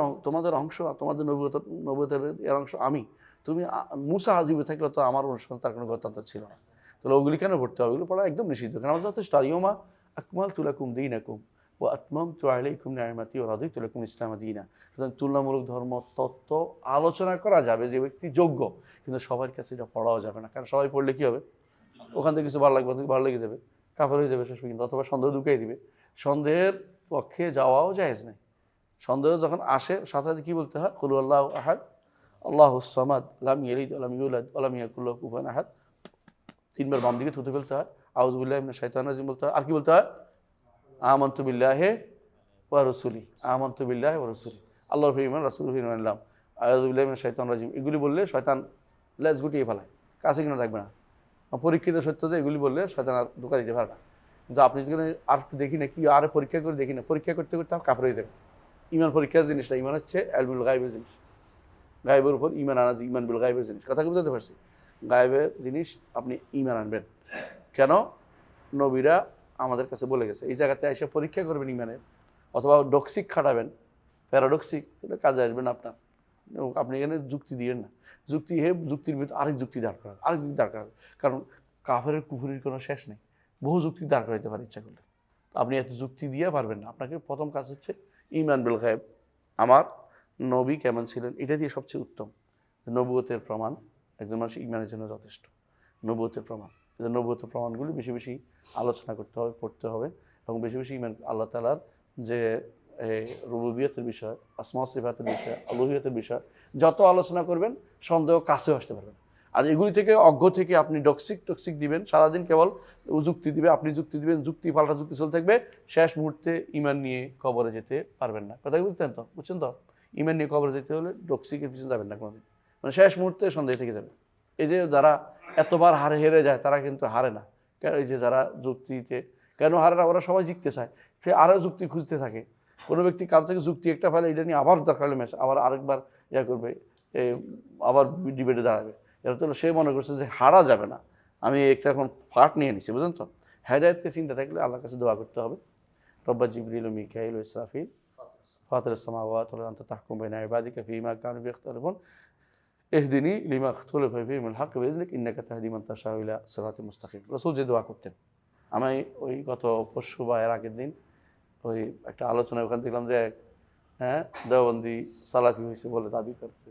অংশ, তোমাদের নবুয়তের এর অংশ আমি। তুমি মুসা জীবিত থাকলে তো আমার অনুষ্ঠান, তার কোনো গত্যন্তর ছিল না। তাহলে ওগুলি কেন পড়তে হবে? ওগুলো পড়া একদম নিষিদ্ধ, কারণ আমার যথেষ্ট। ইয়ৌমা আকমালতু লাকুম দীনাকুম ওয়া আতমামতু আলাইকুম নি'মাতি ওয়া রাদিতু লাকুম ইসলাম দীনা। সুতরাং তুলনামূলক ধর্ম তত্ত্ব আলোচনা করা যাবে যে ব্যক্তি যোগ্য, কিন্তু সবার কাছে এটা পড়াও যাবে না, কারণ সবাই পড়লে কী হবে? ওখান থেকে কিছু ভালো লাগবে, ভালো লেগে যাবে, কাফের হয়ে যাবে শেষ পর্যন্ত, অথবা সন্দেহ ঢুকিয়ে দিবে। সন্দেহের পক্ষে যাওয়াও জায়েজ নাই। সন্দেহ যখন আসে, সাথে সাথে কী বলতে হয়? কুল আল্লাহু আহাদ, আল্লাহুস সামাদ, লাম ইয়ালিদ ওয়া লাম ইউলাদ ওয়া লাম ইয়াকুল লাহু কুফুয়ান আহাদ। 3 বার বাম দিকে থুতু ফেলতে হয়, আউযু বিল্লাহি মিনাশ শাইতানির রাজিম বলতে হয়, আর কি বলতে হয়, আমানতু বিল্লাহি ওয়া রাসূলি, আমানতু বিল্লাহি ওয়া রাসূলি, আল্লাহর উপর ঈমান, রাসূলের উপর ঈমান আনলাম, আউযু বিল্লাহি মিনাশ শাইতানির রাজিম। এগুলি বললে শয়তান লেজ গুটিয়ে ফেলায়, কাছে কিনা থাকবে না। পরীক্ষিত সত্য যে এগুলি বললে শয়তান আর ধোঁকা দিতে পারে না। কিন্তু আপনি যদি আর একটু দেখি না, কি আর পরীক্ষা করে দেখি না, পরীক্ষা করতে করতে কাপড় হয়ে যাবে। ঈমান পরীক্ষার জিনিসটা, ঈমান হচ্ছে ইলমুল গায়বের জিনিস, গায়েবের উপর ঈমান আনা, ঈমান বিল গায়বের জিনিস। কথা কি বুঝতে পারছি? গায়েবের জিনিস আপনি ঈমান আনবেন। কেন? নবীরা আমাদের কাছে বলে গেছে এই জায়গাতে এসে পরীক্ষা করবেন ঈমানের, অথবা ডক্সিক খাটাবেন, প্যারাডক্সিক, সেটা কাজে আসবেন আপনার। আপনি এখানে যুক্তি দিয়েন না, যুক্তির ভিতরে আরেক যুক্তি দাঁড় করান, আরেক যুক্তি দাঁড় করান। কারণ কাফেরের কুফুরির কোনো শেষ নেই, বহু যুক্তি দাঁড় করাইতে পারে ইচ্ছা করলে। আপনি এত যুক্তি দিয়ে পারবেন না। আপনাকে প্রথম কাজ হচ্ছে ঈমান বিল গায়ব, আমার নবী কেমন ছিলেন, এটা দিয়ে সবচেয়ে উত্তম। নবুয়তের প্রমাণ একজন মানুষ ঈমানের জন্য যথেষ্ট। নবুয়তের প্রমাণ, নবুয়তের প্রমাণগুলি বেশি বেশি আলোচনা করতে হবে, পড়তে হবে, এবং বেশি বেশি ঈমান আল্লাহ তাআলার যে রুবুবিয়তের বিষয়, আসমা সিফাতের বিষয়, আলুহিয়তের বিষয় যত আলোচনা করবেন সন্দেহ কাছেও আসতে পারবেন। আর এগুলি থেকে অজ্ঞ থেকে আপনি টক্সিক দিবেন, সারাদিন কেবল যুক্তি দিবে, আপনি যুক্তি দিবেন, যুক্তি পাল্টা যুক্তি চলতে থাকবে, শেষ মুহূর্তে ঈমান নিয়ে কবরে যেতে পারবেন না। কথা বুঝছেন তো? ঈমান নিয়ে কবরে যেতে হলে টক্সিকের পিছনে যাবেন না কোনোদিন, মানে শেষ মুহূর্তে সন্দেহ থেকে যাবে। এই যে যারা এতবার হেরে যায় তারা কিন্তু হারে না। কেন? এই যে যারা যুক্তিতে কেন হারে না, ওরা সবাই জিততে চায়, সে আরও যুক্তি খুঁজতে থাকে। কোনো ব্যক্তি কারো থেকে যুক্তি একটা ফেলে, এটা নিয়ে আবার দরকার হলে ম্যাচ আবার আরেকবার করবে, আবার ডিবেটে দাঁড়াবে। এটা তো সে মনে করছে যে হারা যাবে না, আমি একটা এখন পার্ট নিয়ে নিছি, বুঝলেন তো? হেদায়েতকে চিন্তা থাকলে আল্লাহর কাছে দোয়া করতে হবে, রব্বা জিবরিল ও মিকাইল ও ইসরাফিল ফাতিরুস সামাওয়াতি ওয়াল আনতা তাহকুম বাইনা ইবাদিকা ফীমা কানু ইয়াখতালিফুন ইহদিনি লিমা ইখতালাফা ফীহি মিনাল হাক্কি বিইজনিক ইন্নাকা তাহদি মান তাশাউ ইলা সিরাতিল মুস্তাকিম। রাসূল যে দোয়া করতেন, আমি ওই গত পরশু বা এর আগের দিন ওই একটা আলোচনায় ওখানে দেখলাম যে দেওবন্দি সালাফি হয়েছে বলে দাবি করছে।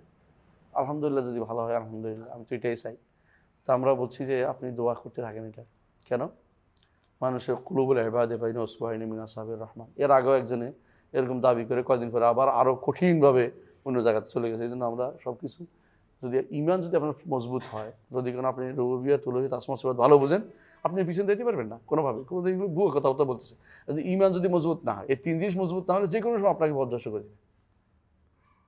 আলহামদুলিল্লাহ, যদি ভালো হয় আলহামদুলিল্লাহ, আমি তো এটাই চাই। তা আমরা বলছি যে আপনি দোয়া করতে থাকেন। এটা কেন? মানুষের কুলুবুল ইবাদে বাইনা উসবাইনি মিন আসহাবির রহমান, এর আগেও একজনে এরকম দাবি করে কয়েকদিন পরে আবার আরও কঠিনভাবে অন্য জায়গাতে চলে গেছে। এই জন্য আমরা সব কিছু, যদি ঈমান যদি আপনার মজবুত হয়, যদি কোনো আপনি রুবুবিয়্যাত, উলুহিয়্যাত, আসমা সিফাত ভালো বুঝেন, আপনি পিছনে দিতে পারবেন না কোনোভাবে। কোনো দিন ভুয়ো কথা বলতেছে। যদি ঈমান যদি মজবুত না হয়, এই 3 জিনিস মজবুত না হলে যে কোনো সময় আপনাকে বরদাস্ত করে দেবে।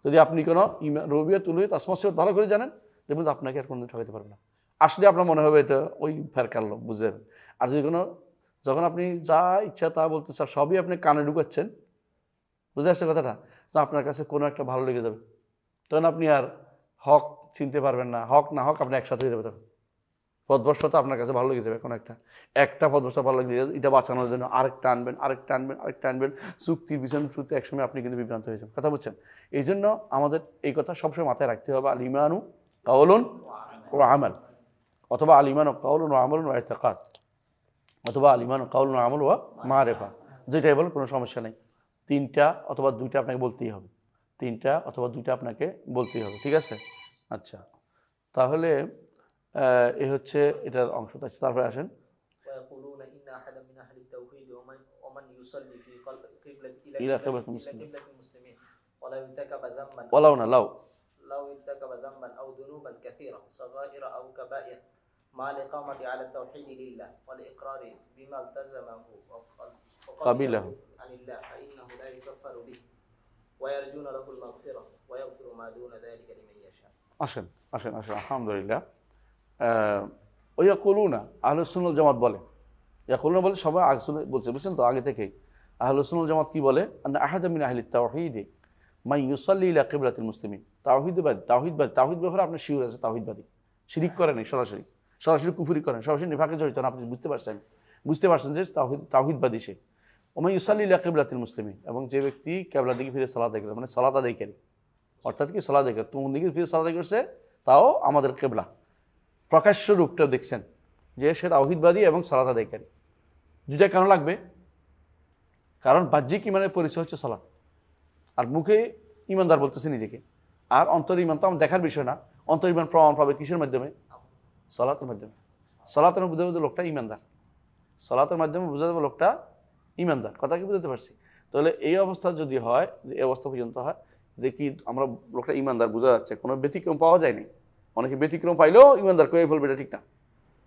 যদি আপনি কোনো ঈমান, রুবুবিয়্যাত, উলুহিয়্যাত, আসমা সিফাত ভালো করে জানেন, দেখবেন আপনাকে আর কোনোদিন ঠকাইতে পারবে না। আসলে আপনার মনে হবে এটা ওই ফেরকার লোক, বুঝলেন? আর যদি কোনো, যখন আপনি যা ইচ্ছা তা বলতেছেন, সবই আপনি কানে ঢুকাচ্ছেন, বুঝে আসছে কথাটা, তো আপনার কাছে কোনো একটা ভালো লেগে যাবে, তখন আপনি আর হক চিনতে পারবেন না। হক না হক আপনি একসাথে হয়ে যাবে। তখন পথভ্রষ্টতা আপনার কাছে ভালো লেগে যাবে। কোনো একটা পথভ্রষ্টা ভালো লেগে যাবে, এটা বাঁচানোর জন্য আরেকটা আনবেন, চুক্তির পিছনে চুক্তি, একসময় আপনি কিন্তু বিভ্রান্ত হয়ে যাবেন। কথা বুঝছেন? এই জন্য আমাদের এই কথা সবসময় মাথায় রাখতে হবে, আল ঈমানু কাওলুন ওয়া আমাল, অথবা আল ঈমানু কাওলুন ওয়া আমালুন ওয়া ইতিকাদ, অথবা আল ঈমানু কাওলুন ওয়া আমালুন ওয়া মারিফা, যেটাই বলেন কোনো সমস্যা নেই। 3টা অথবা 2টা আপনাকে বলতেই হবে, 3টা অথবা 2টা আপনাকে বলতেই হবে। ঠিক আছে? আচ্ছা, তাহলে এই হচ্ছে এটার অংশ। তারপরে আসেন, ويقولون إن أحدا من أهل التوحيد ومن يصلي في قبلة إلى قبلة المسلمين المسلمين ولو ارتكب ذنبا ওয়ালাউ না লাউ لو ارتكب ذنبا أو ذنوبا كثيرة صغائر أو كبائر مع الإقامة على التوحيد لله والإقرار بما التزمه قبله عن الله فإنه لا يكفر به ويرجون له المغفرة ويغفر ما دون ذلك لمن يشاء. আসেন আলহামদুলিল্লাহ। ইয়াকুলুনা আহলুস সুন্নাহ ওয়াল জামাত বলে, ইয়াকুলুনা বলে সবাই আগে শুনে বলছে, বুঝছেন তো? আগে থেকেই আহলুস সুন্নাহ ওয়াল জামাত কি বলে, আন্না আহাদা মিন আহলিত তাওহীদ মান ইউসাল্লি ইলা কিবলাতিল মুসলিমিন। তাওহীদ ব্যাপারে আপনার শিউর আছে, তাওহীদবাদী, শিরিক করে নাই, সরাসরি কুফরি করেন, সরাসরি নিফাকে জড়িত না, আপনি বুঝতে পারছেন যে তাওহীদবাদী সে। ওমান ইউসাল্লি ইলা কিবলাতিল মুসলিমিন, এবং যে ব্যক্তি কিবলার দিকে ফিরে সালাত আদায় করে, মানে সালাত আদায়কারী, অর্থাৎ কি সালাত আদায় করে, কোন দিকে ফিরে সালাত আদায় করছে, তাও আমাদের কিবলা, প্রকাশ্য রূপটা দেখছেন যে সে তাওহীদবাদী এবং সালাত আদায়কারী। দুইটা কেন লাগবে? কারণ বাহ্যিক ইমানের পরিচয় হচ্ছে সালাত, আর মুখে ইমানদার বলতেছে নিজেকে, আর অন্তর ইমান তো আমার দেখার বিষয় না। অন্তর ইমান প্রমাণ পাবে কিসের মাধ্যমে? সালাতের মাধ্যমে। সালাতের মধ্যে লোকটা ইমানদার, সালাতের মাধ্যমে বোঝা যাবে লোকটা ইমানদার। কথা কি বুঝতে পারছি? তাহলে এই অবস্থা যদি হয়, যে এই অবস্থা পর্যন্ত হয় যে কি আমরা লোকটা ইমানদার বোঝা যাচ্ছে, কোনো ব্যতিক্রম পাওয়া যায়নি। অনেকে ব্যতিক্রম পাইলেও ইমানদার কয়ে ফেলবে, এটা ঠিক না।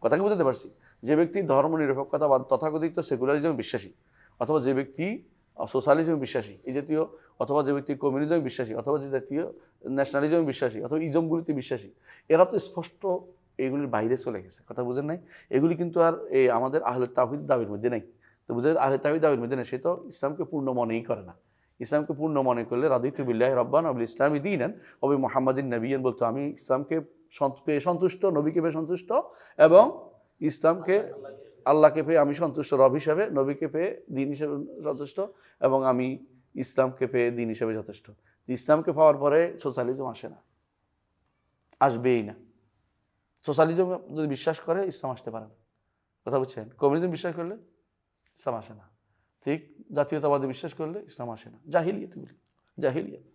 কথা কি বুঝতে পারছি? যে ব্যক্তি ধর্ম নিরপেক্ষতা বা তথাকথিত সেকুলারিজম বিশ্বাসী, অথবা যে ব্যক্তি সোশ্যালিজম বিশ্বাসী এই জাতীয়, অথবা যে ব্যক্তি কমিউনিজম বিশ্বাসী, অথবা যে জাতীয় ন্যাশনালিজম বিশ্বাসী, অথবা ইজমগুলিতে বিশ্বাসী, এরা তো স্পষ্ট এগুলির বাইরে চলে গেছে। কথা বুঝেন নাই? এগুলি কিন্তু আর এই আমাদের আহলে তাওহীদ দাবির মধ্যে নেই। তো বুঝে আহলে তাওহীদ দাবির মধ্যে নেই, সে তো ইসলামকে পূর্ণ মনেই করে না। ইসলামকে পূর্ণ মনে করলে রাদিতু বিল্লাহি রাব্বান ওয়া বিল ইসলামি দীনান ওয়া বি মুহাম্মাদিন নাবিয়্যান বলতো, আমি ইসলামকে পেয়ে সন্তুষ্ট, নবীকে পেয়ে সন্তুষ্ট, এবং ইসলামকে আল্লাহকে পেয়ে আমি সন্তুষ্ট রব হিসাবে, নবীকে পেয়ে দিন হিসেবে যথেষ্ট, এবং আমি ইসলামকে পেয়ে দিন হিসেবে যথেষ্ট। ইসলামকে পাওয়ার পরে সোশ্যালিজম আসে না, আসবেই না। সোশ্যালিজম যদি বিশ্বাস করে ইসলাম আসতে পারে না। কথা বুঝছেন? কমিউনিজম বিশ্বাস করলে ইসলাম আসে না। ঠিক জাতীয়তাবাদী বিশ্বাস করলে ইসলাম আসে না। জাহিলিয়াত এগুলি, জাহিলিয়াত।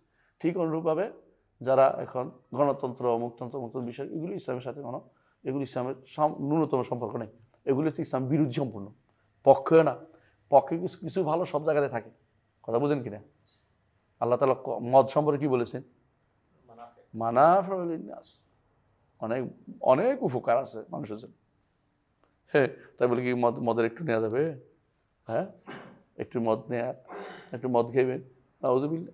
ঠিক অনুরূপভাবে যারা এখন গণতন্ত্র, মুক্ততন্ত্র বিশ্বাস, এগুলি ইসলামের সাথে কোনো, এগুলি ইসলামের ন্যূনতম সম্পর্ক নেই। এগুলি হচ্ছে ইসলাম বিরোধী সম্পূর্ণ। পক্ষে না, পক্ষে কিছু কিছু ভালো সব জায়গাতে থাকে। কথা বুঝেন কিনা? আল্লাহ তাআলা মদ সম্পর্কে কি বলেছেন? মানাফিউ লিন-নাস, অনেক অনেক উপকার আছে মানুষের জন্য। হ্যাঁ, তাই বলে কি মদের একটু নেওয়া যাবে? হ্যাঁ, একটু মদ নেয়া, একটু মদ খেবেন, নাউযুবিল্লাহ,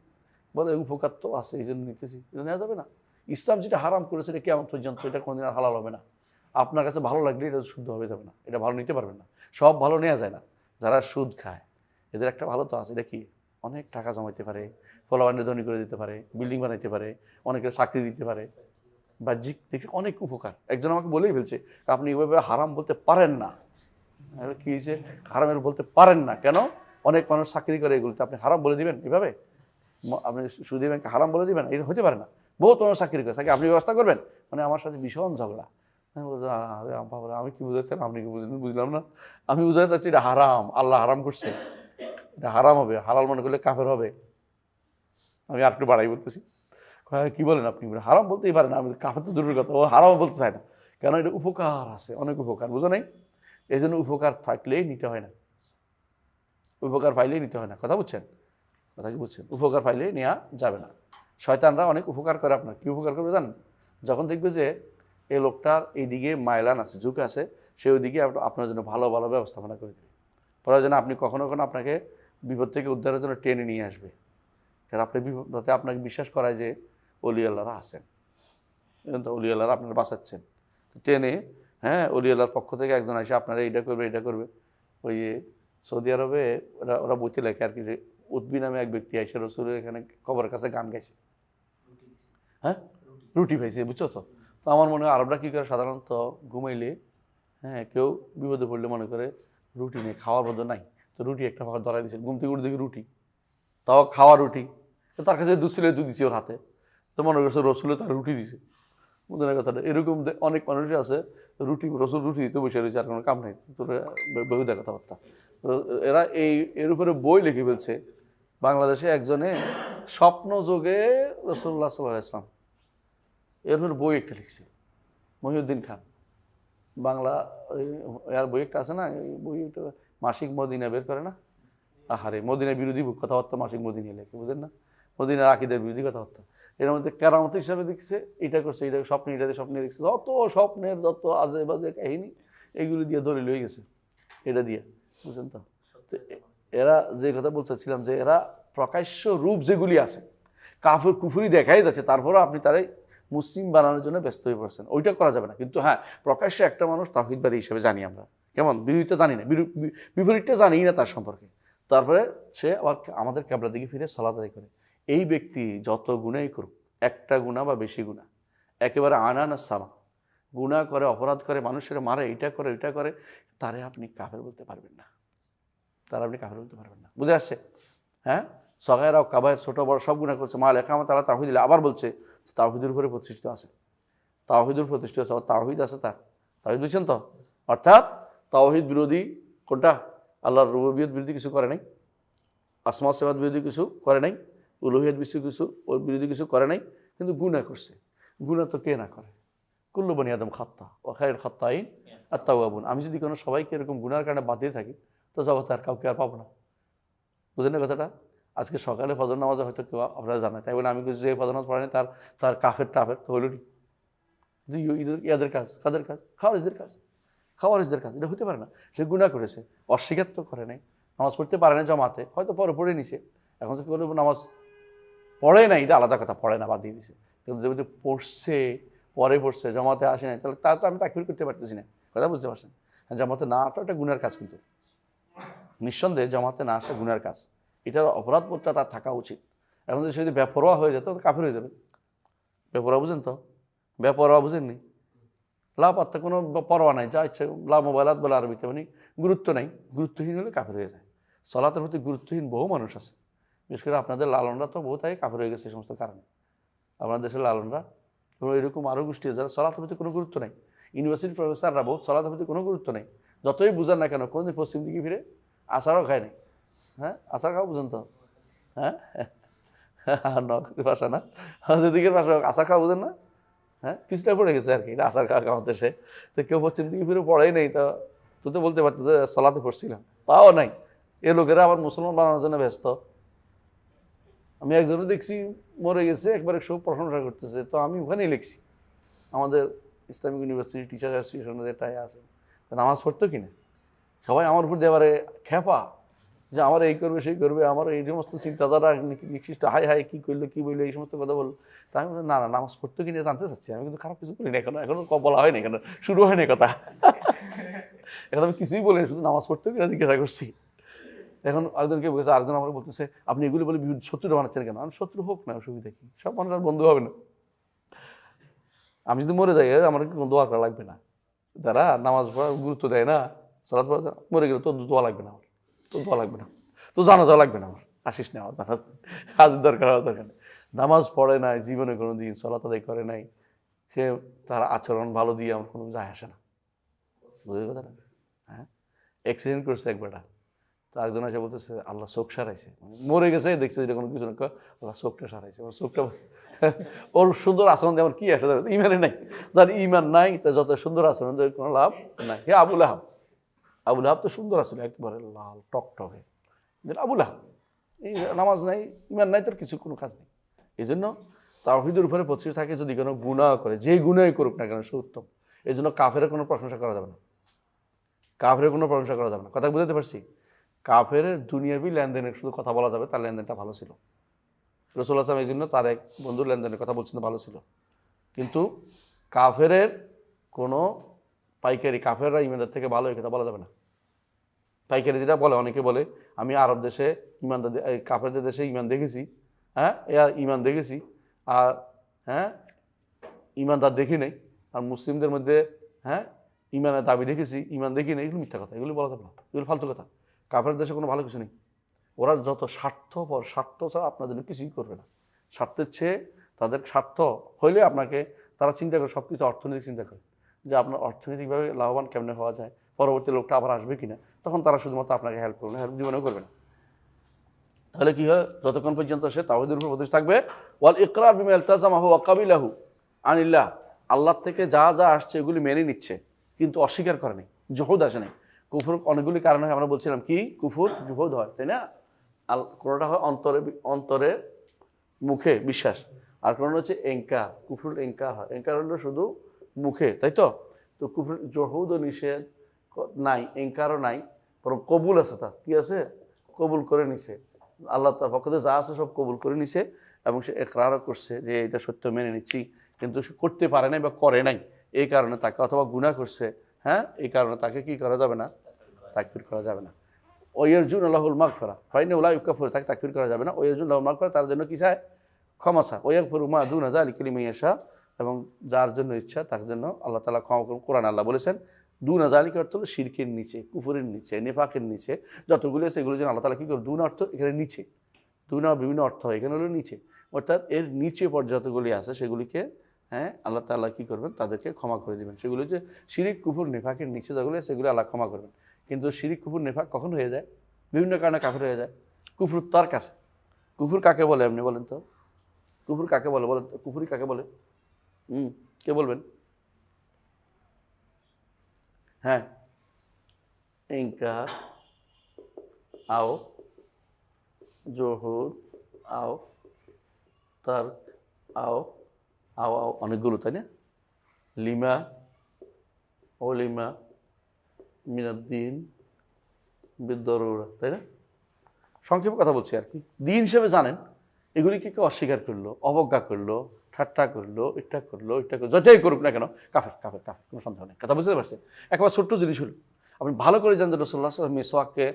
বলে উপকার তো আছে এই জন্য নিতেছি, এটা নেওয়া যাবে না। ইসলাম যেটা হারাম করেছে এটা কিয়ামত পর্যন্ত এটা কোনোদিন আর হালাল হবে না। আপনার কাছে ভালো লাগলে এটা শুদ্ধ হবে যাবে না, এটা ভালো নিতে পারবেন না। সব ভালো নেওয়া যায় না। যারা সুদ খায় এদের একটা ভালো তো আছে, এটা কি অনেক টাকা জমাইতে পারে, ফলাবান্ডে ধনী করে দিতে পারে, বিল্ডিং বানাইতে পারে, অনেকের চাকরি দিতে পারে, বাহ্যিক দেখে অনেক উপকার। একজন আমাকে বলেই ফেলছে, আপনি এভাবে হারাম বলতে পারেন না। কি হয়েছে? হারামের বলতে পারেন না কেন? অনেক মানুষ চাকরি করে এগুলোতে, আপনি হারাম বলে দিবেন এভাবে? আপনি সুদী ব্যাংকে হারাম বলে দিবেন? এটা হতে পারে না। বহুত মানুষ চাকরি করে থাকে, আপনি ব্যবস্থা করবেন? মানে আমার সাথে ভীষণ ঝগড়া। আমি কি বুঝাচ্ছেন, আপনি কি বুঝলেন? বুঝলাম না। আমি বুঝাতে চাচ্ছি এটা হারাম, আল্লাহ হারাম করছে, এটা হারাম হবে, হালাল মনে করলে কাফের হবে। আমি আর একটু বাড়াই বলতেছি, কি বলেন আপনি? হারাম বলতেই পারেন, আমি কাফের তো দূরের কথা, ও হারাম বলতে চায় না। কেন? এটা উপকার আছে, অনেক উপকার, বুঝো নাই? এই জন্য উপকার থাকলেই নিতে হয় না, উপকার পাইলেই নিতে হয় না। কথা বুঝছেন? কথা কি বুঝছেন? উপকার পাইলেই নেওয়া যাবে না। শয়তানরা অনেক উপকার করে আপনার। কি উপকার করবে জানেন? যখন দেখবে যে এই লোকটার এইদিকে মাইলান আছে, ঝুঁক আছে, সে ওইদিকে আপনার জন্য ভালো ভালো ব্যবস্থাপনা করে দেবে। প্রয়োজনে আপনি কখনো কখনো আপনাকে বিপদ থেকে উদ্ধারের জন্য টেনে নিয়ে আসবে। কারণ আপনি যাতে আপনাকে বিশ্বাস করায় যে অলি আল্লাহরা আছেন, তো অলি আল্লাহরা আপনারা বাঁচাচ্ছেন, টেনে, হ্যাঁ, অলি আল্লাহর পক্ষ থেকে একজন এসে আপনারা এইটা করবে, এটা করবে। ওই সৌদি আরবে ওরা বইতে লেখে আর কি, যে উদ্বি নামে এক ব্যক্তি আইসা রসুলের এখানে কবরের কাছে গান গাইছে, হ্যাঁ, রুটি পাইছে, বুঝছো তো? তো আমার মনে হয় আরবরা কী করে, সাধারণত ঘুমাইলে, হ্যাঁ, কেউ বিপদে পড়লে মনে করে রুটি নেই, খাওয়ার মধ্যে নাই, তো রুটি একটা ভাগ ধরাই দিয়েছে, ঘুম থেকে উঠে দেখি রুটি, তাও খাওয়া রুটি। তো তার কাছে দুধ ছিল, দুধ দিচ্ছে ওর হাতে, তো মনে করছে রসুলে তার রুটি দিছে। বুঝলেন কথাটা? এরকম অনেক মানুষই আছে, রসুল রুটি দিতে বসে রয়েছে, আর কোনো কাম নেই, তোর বেহুদা কথাবার্তা। তো এরা এর উপরে বই লিখে ফেলছে। বাংলাদেশে একজনে স্বপ্ন যোগে রাসূলুল্লাহ সাল্লাল্লাহু আলাইহি ওয়াসাল্লাম, এর উপরে বই একটা লিখছে, মহিউদ্দিন খান। বাংলা আর বই একটা আছে না, বইটা মাসিক মদিনা বের করে না, আহারে, মদিনা বিরোধী কথাবার্তা মাসিক মদিনা লেখে, বুঝলেন না? মদিনার আকীদার বিরোধী কথাবার্তা। এর মধ্যে কেরামত হিসাবে দেখছে, এটা করছে, এটা স্বপ্নে, এটাতে স্বপ্নে দেখছে, যত স্বপ্নের যত আজে বাজে কাহিনী, এইগুলি দিয়ে দলিল হয়ে গেছে, এটা দিয়ে, বুঝলেন তো? এরা যে কথা বলতেছিলাম, যে এরা প্রকাশ্য রূপ যেগুলি আছে, কাফের কুফুরি দেখাই যাচ্ছে, তারপরেও আপনি তারাই মুসলিম বানানোর জন্য ব্যস্ত হয়ে পড়ছেন, ওইটা করা যাবে না। কিন্তু হ্যাঁ, প্রকাশ্যে একটা মানুষ তাওহীদবাদী হিসেবে জানি আমরা, কেমন বিরোধিতা জানি না, বিপরীতটা জানিই না তার সম্পর্কে, তারপরে সে আবার আমাদের ক্যাবলার দিকে ফিরে সালাত আদায় করে। এই ব্যক্তি যত গুনাই করুক, একটা গুনাহ বা বেশি গুনাহ, একেবারে আনানা সামা গুনাহ করে, অপরাধ করে, মানুষের মারে, এটা করে ওইটা করে, তারে আপনি কাফের বলতে পারবেন না, তারা আপনি কাফের বলতে পারবেন না। বুঝে আসছে? হ্যাঁ, সগায়রাও কাবায়ের, ছোট বড় সব গুনাহ করছে, মা লেখা আমার তারা তাওহীদ দিলে, আবার বলছে তাওহীদের উপরে প্রতিষ্ঠিত আছে, তাওহীদের প্রতিষ্ঠিত আছে, তাওহীদ আছে তার, তাওহীদ বুঝছেন তো? অর্থাৎ তাওহীদ বিরোধী কোনটা? আল্লাহর রুবুবিয়ত বিরোধী কিছু করে নাই, আসমা সিফাত বিরোধী কিছু করে নাই, উলুহিয়ত বিরোধী কিছু করে নাই, কিন্তু গুনাহ করছে। গুনাহ তো কে না করে? কুল্লু বনি আদম খাত্তা ওয়া খায়রুল খাত্তাইন আত-তাওয়াবুন। আমি যদি কোনো সবাইকে এরকম গুনার কারণে বাদ দিয়ে থাকি, তো জগতে আর কাউকে আর পাবো না। বুঝলেন না কথাটা? আজকে সকালে ফজর নামাজে হয়তো কেউ আপনারা জানেন, তাই বলে আমি কিছু যে ফজর নামাজ পড়েনি তার কাফের টাফের তো হইল নি। ইয়াদের কাজ, কাদের কাজ? খাওয়ারিজদের কাজ। খাওয়ারিজদের কাজ, এটা হতে পারে না। সে গুনাহ করেছে, অস্বীকার তো করে নাই, নামাজ পড়তে পারে না জামাতে, হয়তো পরে পড়ে নিছে, এখন তো কেউ নামাজ পড়ে নাই এটা আলাদা কথা, পড়ে না বাদ দিয়ে দিছে, কিন্তু যেহেতু পড়ছে, পরে পড়ছে, জমাতে আসে নাই, তাহলে তা তো আমি তাকফির করতে পারতেছি না, কথা বুঝতে পারছেন? জামাতে না আসাটা একটা গুনার কাজ, কিন্তু নিঃসন্দেহে জামাতে না আসা গুনার কাজ, এটার অপরাধবোধটা তার থাকা উচিত। এখন যদি সে যদি বেপরোয়া হয়ে যেত তো কাফির হয়ে যাবে। বেপরোয়া বুঝেন তো? বেপরোয়া বুঝেননি? লাপাত্তা কোনো পরোয়া নাই, যা ইচ্ছে লা মোবাইলাত বলে আরবিতে, মানে গুরুত্ব নাই, গুরুত্বহীন হলে কাফির হয়ে যায়। সলাতের প্রতি গুরুত্বহীন বহু মানুষ আছে, বিশেষ করে আপনাদের লালনরা তো বহু তাই কাফির হয়ে গেছে এই সমস্ত কারণে। আপনার দেশের লালনরা এবং এরকম আরও গোষ্ঠী যারা সলাতের প্রতি কোনো গুরুত্ব নাই, ইউনিভার্সিটির প্রফেসররা বহুত সলাতের প্রতি কোনো গুরুত্ব নেই, যতই বুঝান না কেন, কোনোদিন পশ্চিম দিকে ফিরে আচারও খায় নাই। হ্যাঁ, আচার খাওয়া বুঝেন তো? হ্যাঁ, ভাষা না, আমাদের দিকের ভাষা আচার খাওয়া বুঝেন না? হ্যাঁ, পিছটা পড়ে গেছে আর কি, আচার খাওয়া আমাদের দেশে। তো কেউ পশ্চিম দিকে ফিরে পড়াই নেই, তা তুই তো বলতে পারতো যে সলাতে পড়ছিলাম, তাও নাই। এ লোকেরা আবার মুসলমান বানানোর জন্য ব্যস্ত। আমি একজনে দেখছি মরে গেছে, একবারে সব প্রশংসা করতেছে, তো আমি ওখানেই লিখছি, আমাদের ইসলামিক ইউনিভার্সিটি টিচার অ্যাসোসিয়েশনের এটাই আছে, নামাজ পড়তো কিনা, সবাই আমার উপর দিয়ে এবারে খেপা, যে আমার এই করবে সেই করবে, আমার এই সমস্ত চিন্তাধারা নিকৃষ্ট, হাই হাই কী করলো কী বললো, এই সমস্ত কথা বললো। তা আমি বললাম, না না, নামাজ পড়তো কিনা জানতে চাচ্ছি, আমি কিন্তু খারাপ কিছু করি না, এখনো বলা হয়নি, এখনো শুরু হয়নি কথা। এখন আমি কিছুই বলিনি, শুধু নামাজ পড়তো কিনা জিজ্ঞাসা করছি। এখন আরেকজনকে বলছে, আরেকজন আমাকে বলতেছে আপনি এগুলি বলে শত্রুটা বানাচ্ছেন কেন? আমি শত্রু হোক না, অসুবিধা কি, সব মানুষ আর বন্ধু হবে না। আমি যদি মরে যাই আমার কোনো দোয়া করা লাগবে না, যারা নামাজ পড়া গুরুত্ব দেয় না, সালাত পড়া, মরে গেলে তোর দোয়া লাগবে না, আমার তোর দোয়া লাগবে না, তো জানাজা লাগবে না, আমার আসিস না, আমার জানাজ কাজের দরকার হওয়ার দরকার নেই। নামাজ পড়ে নাই জীবনে কোনো দিন, সালাত আদায় করে নাই, সে তার আচরণ ভালো দিয়ে আমার কোনো যায় আসে না, বুঝলি কথাটা? হ্যাঁ, অ্যাক্সিডেন্ট করছে একবারটা, তো একজন এসে বলতেছে আল্লাহ চোখ সারাইছে, মরে গেছে দেখছে যেটা কোনো কিছু না, আল্লাহ চোখটা সারাইছে, ওর চোখটা ওর সুন্দর আচরণ দিয়ে আমার কি আসে, ইমানে নাই, যার ইমান নাই তা যত সুন্দর আচরণ দিয়ে কোনো লাভ নাই। হে আবুল আহাব, আবুল আহাব তো সুন্দর আসলে, একেবারে লাল টকটকে, আবুল আহাব, এই নামাজ নাই, ইমান নাই, তার কিছু কোনো কাজ নেই। এই জন্য তাওহীদের উপরে প্রতিষ্ঠিত থাকে, যদি কোনো গুনাহ করে, যে গুনাহই করুক না কেন সে উত্তম। এই জন্য কাফের কোনো প্রশংসা করা যাবে না, কাফের কোনো প্রশংসা করা যাবে না, কথা বুঝতে পারছি? কাফের দুনিয়াবি লেনদেনের শুধু কথা বলা যাবে, তার লেনদেনটা ভালো ছিল, রাসূলুল্লাহ সাল্লাল্লাহু আলাইহি ওয়াসাল্লাম এই জন্য তার এক বন্ধুর লেনদেনের কথা বলছেন ভালো ছিল। কিন্তু কাফের কোনো পাইকারি, কাফেররা ইমানদার থেকে ভালো, এই কথা বলা যাবে না। পাইকারি যেটা বলে, অনেকে বলে আমি আরব দেশে ইমানদার, কাফেরদের দেশে ইমান দেখেছি, হ্যাঁ ইমান দেখেছি, আর হ্যাঁ ইমানদার দেখি নেই, আর মুসলিমদের মধ্যে হ্যাঁ ইমানের দাবি দেখেছি, ইমান দেখি নেই, এগুলো মিথ্যা কথা, এগুলো বলা যাবে না, এগুলো ফালতু কথা। কাফের দেশে কোনো ভালো কিছু নেই, ওরা যত স্বার্থপর, স্বার্থ ছাড়া আপনার জন্য কিছুই করবে না। স্বার্থের চেয়ে তাদের স্বার্থ হইলে আপনাকে তারা চিন্তা করে, সব কিছু অর্থনৈতিক চিন্তা করে, যে আপনার অর্থনৈতিকভাবে লাভবান কেমনে হওয়া যায়, পরবর্তী লোকটা আবার আসবে কিনা, তখন তারা শুধুমাত্র আপনাকে হেল্প করবে, হেল্প জীবনেও করবে না। তাহলে কি হয়, যতক্ষণ পর্যন্ত সে তাওহীদের উপর প্রতিষ্ঠিত থাকবে, ওয়াল ইকরার বিমা ইলতাজামাহু ওয়া কাবিলাহু আনিল্লাহ, আল্লাহ থেকে যা যা আসছে এগুলি মেনে নিচ্ছে, কিন্তু অস্বীকার করে নাই, জুহুদ আসে নাই। কুফর অনেকগুলি কারণ হয়, আমরা বলছিলাম কি, কুফর জুহুদ হয়, তাই না? কোনোটা হয় অন্তরে, অন্তরে মুখে বিশ্বাস, আর কোনো হচ্ছে এঙ্কার, কুফরুল এঙ্কার হয়, এঙ্কার হলো শুধু মুখে, তাই তো? তো কুফর জহুদও নিষেধ নাই, এঙ্কারও নাই, বরং কবুল আছে, তার কি আছে, কবুল করে নিছে, আল্লাহ তার পক্ষ থেকে যা আছে সব কবুল করে নিছে, এবং সে একরারও করছে যে এটা সত্য মেনে নিচ্ছি, কিন্তু সে করতে পারে নাই বা করে নাই, এই কারণে তাকে, অথবা গুনাহ করছে, হ্যাঁ এই কারণে তাকে কি করা যাবে না, তাকফির করা যাবে না। ওয়ারজুন আল্লাহুল মাগফিরা ফাইন্না লা ইউকাফিরু, তাকে তাকফির করা যাবে না। ওয়ারজুন আল্লাহুল মাগফিরা, তার জন্য কি চায়, ক্ষমা চায়। ওয়াগফিরু মা দুনা যালিকা লিমান ইয়াশা, এবং যার জন্য ইচ্ছা তার জন্য আল্লাহ তাআলা ক্ষমা করুন। কোরআন আল্লাহ বলেছেন দুনা যালিকা অর্থ হলো শিরকের নিচে, কুফরের নিচে, নেফাকের নিচে যতগুলো আছে এগুলো যেন আল্লাহ তাআলা কি করে, দুনা অর্থ এখানে নিচে, দুনা বিভিন্ন অর্থ হয়, এখানে হলো নিচে, অর্থাৎ এর নিচে পর্যায়গুলি আছে সেগুলিকে হ্যাঁ আল্লাহ তাআলা কি করবেন, তাদেরকে ক্ষমা করে দেবেন। সেগুলো যে শিরিক কুফর নেফাকের নিচে যেগুলো সেগুলো আল্লাহ ক্ষমা করবেন। কিন্তু শিরিক কুফর নেফাক কখন হয়ে যায়, বিভিন্ন কারণে কাফের হয়ে যায়। কুফর তার কাছে, কুফর কাকে বলে আপনি বলেন তো, কুফর কাকে বলে বলেন তো, কুফরি কাকে বলে? কে বলবেন? হ্যাঁ, ইনকার, আও, জহুদ, আও, তার্ক, আও, আও আও অনেকগুলো, তাই না? লিমা, অলিমা, মিনাদ্দিন বিদ্দরুরা, তাই না? সংক্ষেপে কথা বলছি আর কি। দিন হিসেবে জানেন, এগুলিকে কেউ অস্বীকার করলো, অবজ্ঞা করলো, ঠাট্টা করলো, এটা করলো, যেটাই করুক না কেন, কাফের কাফের কাফের, কোনো সন্দেহ নেই। কথা বুঝতে পারছেন? একবার ছোট্ট জিনিস হলো, আপনি ভালো করে জানতেন রাসূলুল্লাহ সাল্লাল্লাহু আলাইহি ওয়াসাল্লাম মেসওয়াককে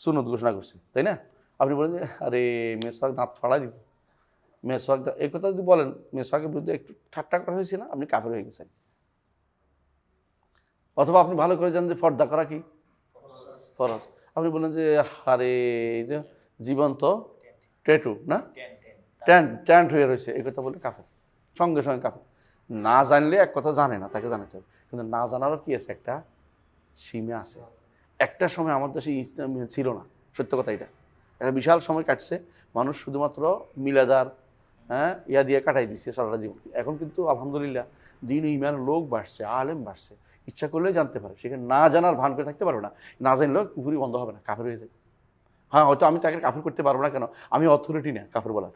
সুন্নত ঘোষণা করছেন, তাই না? আপনি বলেন যে আরে মেসওয়াক দাঁত ফাড়াই দিব, মেসওয়াক, এই কথা যদি বলেন মেসওয়াকের বিরুদ্ধে একটু ঠাট্টা করা হয়েছে না, আপনি কাফের হয়ে গেছেন। অথবা আপনি ভালো করে জানেন যে পর্দা করা কি ফরজ, আপনি বলেন যে আরে এই যে জীবন্ত ট্যাটু না, ট্যান্ট হয়ে রয়েছে, এই কথা বলে কাফের, সঙ্গে সঙ্গে কাফের। না জানলে এক কথা জানে না, তাকে জানাতে হবে। কিন্তু না জানারও কি আছে, একটা সীমা আছে। একটা সময় আমার দেশে ইসলাম ছিল না, সত্য কথা এটা। একটা বিশাল সময় কাটছে, মানুষ শুধুমাত্র মিলাদার ইয়া দিয়ে কাটাই দিচ্ছে সারাটা জীবন। এখন কিন্তু আলহামদুলিল্লাহ দিন ইমান লোক বাড়ছে, আলেম বাড়ছে, ইচ্ছা করলেই জানতে পারে, সেখানে না জানার ভান করে থাকতে পারবে না। না জানলেও কুফরি বন্ধ হবে না, কাফের হয়ে যাবে। হ্যাঁ, হয়তো আমি তাকে কাফের করতে পারবো না, কেন? আমি অথরিটি না কাফের বলার।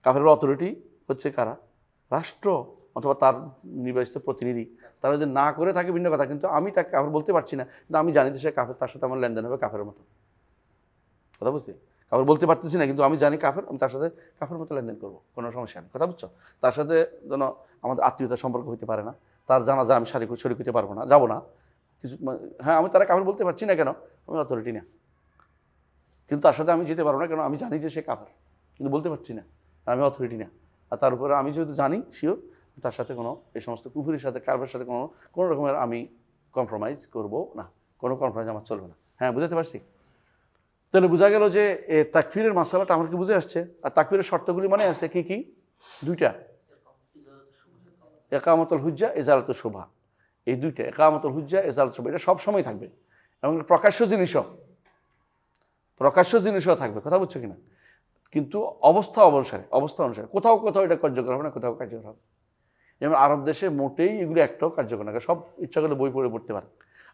কাফের অথরিটি হচ্ছে কারা? রাষ্ট্র অথবা তার নির্বাচিত প্রতিনিধি। তারা যদি না করে থাকে ভিন্ন কথা, কিন্তু আমি তাকে কাফের বলতে পারছি না, কিন্তু আমি জানি যে সে কাফের, তার সাথে আমার লেনদেন হবে কাফের মতো। কথা বুঝছি? কাফের বলতে পারতেছি না, কিন্তু আমি জানি কাফের, আমি তার সাথে কাফের মতো লেনদেন করবো, কোনো সমস্যা নেই। কথা বুঝছো? তার সাথে যেন আমাদের আত্মীয়তার সম্পর্ক হইতে পারে না, তার জানাজা আমি শরিক হইতে পারবো না, যাবো না কিছু। হ্যাঁ, আমি তারা কাফের বলতে পারছি না, কেন? আমি অথরিটি না। কিন্তু তার সাথে আমি যেতে পারবো না, কেন? আমি জানি যে সে কাফের, কিন্তু বলতে পারছি না, আমি অথরিটি না। আর তার উপরে আমি যেহেতু জানি শিওর, তার সাথে কোনো এই সমস্ত কুফুরির সাথে কাফের সাথে কোনো রকমের আমি কম্প্রোমাইজ করব না, কোনো কম্প্রোমাইজ আমার চলবে না। হ্যাঁ, বুঝতে পারছি? তাহলে বোঝা গেল যে তাকফিরের মাসালাটা আমার কি বুঝে আসছে। আর তাকফিরের শর্তগুলি মনে আছে কি কি? দুইটা, একামতুল হুজ্জা, ইজালাতুল শুভহা। এই দুইটা, একামতুল হুজ্জা, ইজালাতুল শুভহা, এটা সবসময় থাকবে, এবং প্রকাশ্য জিনিসও থাকবে। কথা বুঝছো কিনা? কিন্তু অবস্থা অনুসারে কোথাও এটা কার্যকর হবে না, কোথাও কার্যকর হবে। যেমন আরব দেশে মোটেই এগুলো একটাও কার্যকর না, সব ইচ্ছা করলে বই পড়তে পারে।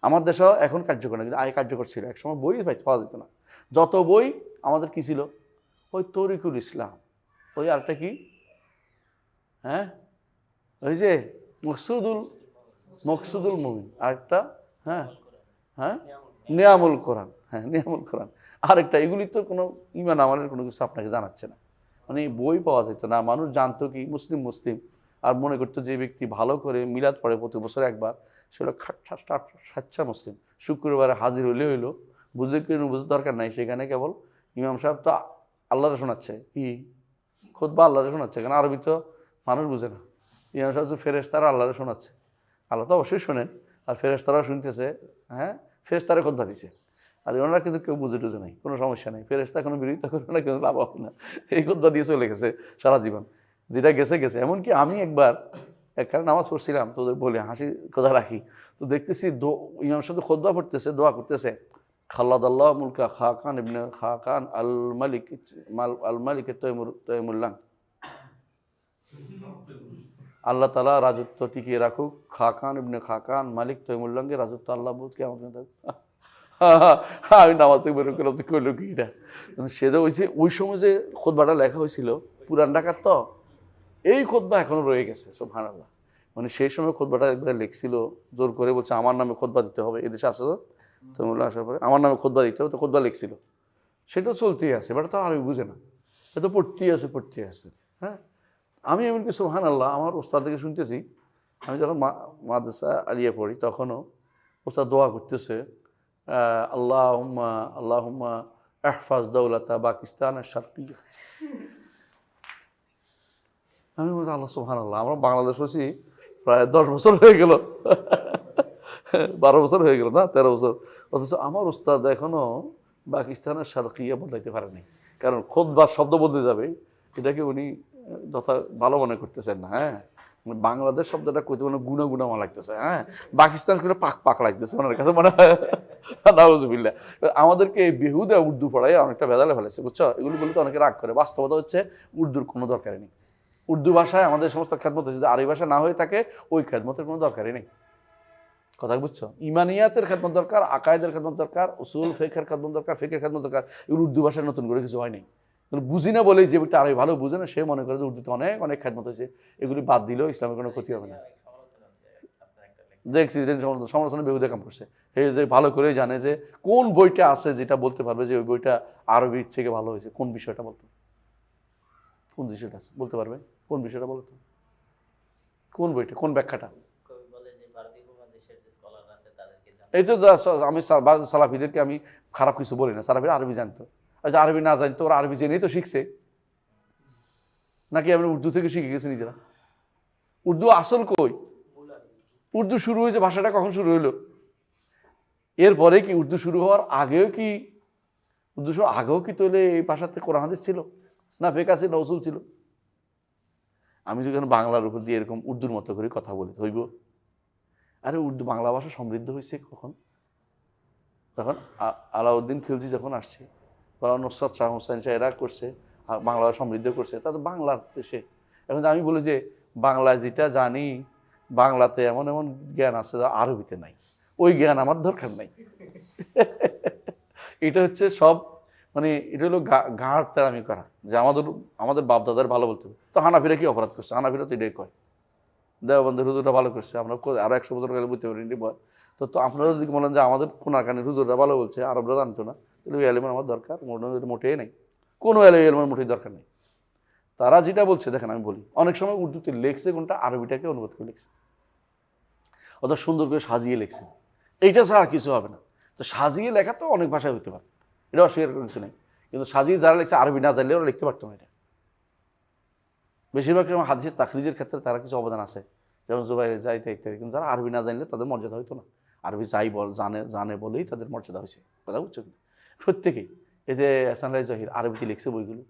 আমার দেশেও এখন কার্যকর না, কিন্তু আগে কার্যকর ছিল। একসময় বই পাওয়া যেত না। যত বই আমাদের কি ছিল, ওই তরিকুল ইসলাম, ওই আরেকটা কি, হ্যাঁ ওই যে মকসুদুল মুমিন, আরেকটা নিয়ামুল কোরআন, নিয়ামুল কোরআন আরেকটা। এগুলি তো কোনো ইমান আমলের কোনো কিছু আপনাকে জানাচ্ছে না। মানে বই পাওয়া যেত না, মানুষ জানতো কি মুসলিম, আর মনে করতো যে ব্যক্তি ভালো করে মিলাদ পড়ে প্রতি বছর একবার, সেটা সাচ্চা মুসলিম। শুক্রবারে হাজির হইলো, বুঝে কেন বুঝতে দরকার নাই, সেখানে কেবল ইমাম সাহেব তো আল্লাহরে শোনাচ্ছে, কি খুতবা আল্লাহরে শোনাচ্ছে, কারণ আরবি তো মানুষ বুঝে না। ইমাম সাহেব তো ফেরেশতারা আল্লাহরে শোনাচ্ছে, আল্লাহ তো অবশ্যই শোনেন, আর ফেরেশতারাও শুনতেছে, ফেরেশতারা খুতবা দিছে, আর ওনারা কিন্তু কেউ বুঝে টুঝে নাই, কোনো সমস্যা নেই, ফেরেশতা কোনো বিরোধিতা করবে না, কেউ লাভ হবে না, এই খুতবা দিয়ে চলে গেছে সারা জীবন, যেটা গেছে। এমনকি আমি একবার একখানে নামাজ পড়ছিলাম, তো ওদের বলে হাসি কথা রাখি, তো দেখতেছি ইমাম সাহেব খুতবা পড়তেছে, দোয়া করতেছে, খাল্লাদাল্লাহ মুলকা খাকান ইবনে খাকান আল মালিক তৈমুল্লাহ, আল্লাহ তাআলা রাজত্ব টিকিয়ে রাখুক, খাকান ইবনে খাকান মালিক তৈমুল্লাহকে রাজত্ব আল্লাহ বুঝ কে আমাকে। আমি নামাজ থেকে বের করলাম, কইলো কি এটা, সে যে ওই সময় যে খুতবাটা লেখা হয়েছিল পুরান ঢাকার, তো এই খুতবা এখনো রয়ে গেছে, সুবহানাল্লাহ। মানে সেই সময় খুতবাটা একবার লিখছিল, জোর করে বলছে আমার নামে খুতবা দিতে হবে, এদেশে আসে তো আসার পরে আমার নামে খুতবা দিতে হবে, তো খুতবা লিখছিল, সেটা চলতেই আছে, বাট তো আরবি বুঝে না, সে তো পড়তেই আছে। হ্যাঁ, আমি এমনকি সুবহানাল্লাহ আমার ওস্তাদ থেকে শুনতেছি, আমি যখন মাদ্রাসা আলিয়া পড়ি তখনও ওস্তাদ দোয়া করতেছে, আল্লাহুম্মা ইহফাজ দাওলাতা পাকিস্তান আশ-শারকিয়্যা। আমি বলছি আল্লাহ সুবহানাল্লাহ, আমরা বাংলাদেশ হচ্ছি প্রায় 10 বছর হয়ে গেল, 12 বছর হয়ে গেল না, 13 বছর, অথচ আমার উস্তাদ এখনো পাকিস্তানের শারকিয়্যা বদলাইতে পারেনি, কারণ খুতবা শব্দ বদলে যাবে, এটাকে উনি যথা ভালো মনে করতেছেন না। বাংলাদেশ শব্দটা কইতে মানে গুণা মনে লাগতেছে, পাকিস্তান করে পাক লাগতেছে ওনার কাছে মনে হয়, নাউজুবিল্লাহ। আমাদেরকে এই বেহুদা উর্দু পড়াই অনেকটা ভেজালে ফেলেছে, বুঝছো? এগুলো বলে তো অনেকে রাগ করে, বাস্তবতা হচ্ছে উর্দুর কোনো দরকারই নেই। উর্দু ভাষায় আমাদের সমস্ত খেদমত যদি আরবি ভাষা না হয়ে থাকে, ওই খেদমতের কোনো দরকারই নেই। কথা বুঝছো? ইমানিয়াতের খেদমত দরকার, আকায়েদের খেদমত দরকার, উসুল ফিকহের খেদমত দরকার, ফিকহের খেদমত দরকার। এগুলো উর্দু ভাষায় নতুন করে কিছু হয়নি। বুঝি না বলেই যে ব্যক্তি আরবি ভালো বুঝে না, সে মনে করে যে উর্দুতে অনেক খেদমত হয়েছে, এগুলি বাদ দিলেও ইসলামের কোনো ক্ষতি হবে না। দেখছি সমালোচনা বেহুদে কাম করছে। এই যে ভালো করেই জানে যে কোন বইটা আছে যেটা বলতে পারবে যে ওই বইটা আরবির থেকে ভালো হয়েছে, কোন বিষয়টা বলতো, কোন বিষয়টা আছে বলতে পারবে, কোন বিষয়টা বলতো, কোন বইটা, কোন ব্যাখ্যাটা। কবি বলে যে ভারতীয় উপমহাদেশের যে স্কলার আছে তাদেরকে এই তো আমি সালাফিদেরকে আমি খারাপ কিছু বলি না, সালাফিরা আরবি জানতো, আচ্ছা আরবি না জানতো, ওরা আরবি জেনেই তো শিখছে, নাকি আমরা উর্দু থেকে শিখে গেছি নিজেরা? উর্দু আসল কই? উর্দু শুরু হয়েছে, ভাষাটা কখন শুরু হলো? এরপরে কি উর্দু শুরু হওয়ার আগেও কি, উর্দু শুরু আগেও কি তাহলে এই ভাষাতে কোরআন হাদিস ছিল না, ফেকা ছিল, উসুল ছিল? আমি যখন বাংলার উপর দিয়ে এরকম উর্দুর মতো করে কথা বলি হইব? আরে উর্দু বাংলা ভাষা সমৃদ্ধ হয়েছে কখন? তখন আলাউদ্দিন খিলজি যখন আসছে, বা নুসরাত শাহ হোসেন শাহ, এরা করছে, বাংলা সমৃদ্ধ করছে, তাদের বাংলার দেশে। এখন আমি বলি যে বাংলায় যেটা জানি, বাংলাতে এমন এমন জ্ঞান আছে যা আরবিতে নাই, ওই জ্ঞান আমার দরকার নাই। এটা হচ্ছে সব, মানে এটা হলো গাঁড় তেরামি করা, যে আমাদের বাপদাদার ভালো বলতে হবে। তো হানাফিরা কি অপরাধ করছে? হানাফিরা তো এটাই কয় দেওবন্দের হুজুরটা ভালো করছে, আমরা আরো 100 বছর গেলে বুঝতে পারিনি। তো তো আপনারা যদি বলেন যে আমাদের কোনাকানি হুজুররা ভালো বলছে, আরবরা জানতো না, তাহলে ওই এলিমের আমার দরকার মোটেই নেই, কোনো এলিমের মোটেই দরকার নেই। তারা যেটা বলছে দেখেন, আমি বলি অনেক সময় উর্দুতে লেখছে কোনটা, আরবিটাকে অনুবাদ করে লিখছে, অত সুন্দর করে সাজিয়ে লিখছে, এইটা ছাড়া আর কিছু হবে না। তো সাজিয়ে লেখা তো অনেক ভাষায় হতে পারে, এটা অস্বীকার করার কিছু নেই, কিন্তু সাজিয়ে যারা লিখছে আরবি না জানলে ওরা লিখতে পারতো না। এটা বেশিরভাগ সময় হাদিসের তাখরিজের ক্ষেত্রে তারা কিছু অবদান আছে, যেমন জুবাইর জাইতা ইত্যাদি, কিন্তু যারা আরবি না জানলে তাদের মর্যাদা হইতো না। আরবি যাই জানে বলেই তাদের মর্যাদা হয়েছে, কথা বুঝছো কি? প্রত্যেকেই এতে সানরাইজ জহির আরবিতে লিখছে বইগুলো,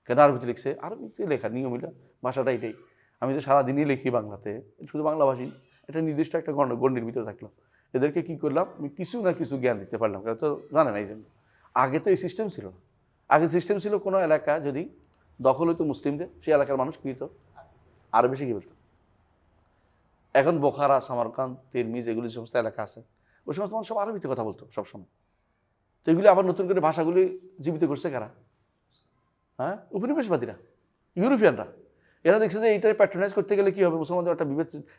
কেন আরবিতে লিখছে? আরবিতে লেখা নিয়ম হইল, ভাষাটা এটাই। আমি তো সারাদিনই লিখি বাংলাতে, শুধু বাংলাভাষী, এটা নির্দিষ্ট একটা গণ্ডির ভিতরে থাকলো। এদেরকে কি করলাম, আমি কিছু না কিছু জ্ঞান দিতে পারলাম, কেন তো জানে না এই জন্য। আগে তো এই সিস্টেম ছিল না। আগে সিস্টেম ছিল কোনো এলাকা যদি দখল হইতো মুসলিমদের, সেই এলাকার মানুষ কি হতো, আরবি শিখে ফেলতো। এখন বোখারা, সামারকান্দ, তিরমিজ, এগুলি যে সমস্ত এলাকা আছে, ওই সমস্ত মানুষ সব আরবিতে কথা বলতো সবসময়। তো এগুলি আবার নতুন করে ভাষাগুলি জীবিত করছে কারা? হ্যাঁ, উপনিবেশবাদীরা, ইউরোপিয়ানরা। এরা দেখছে যে এইটাই প্যাট্রোনাইজ করতে গেলে কী হবে, মুসলমানদের একটা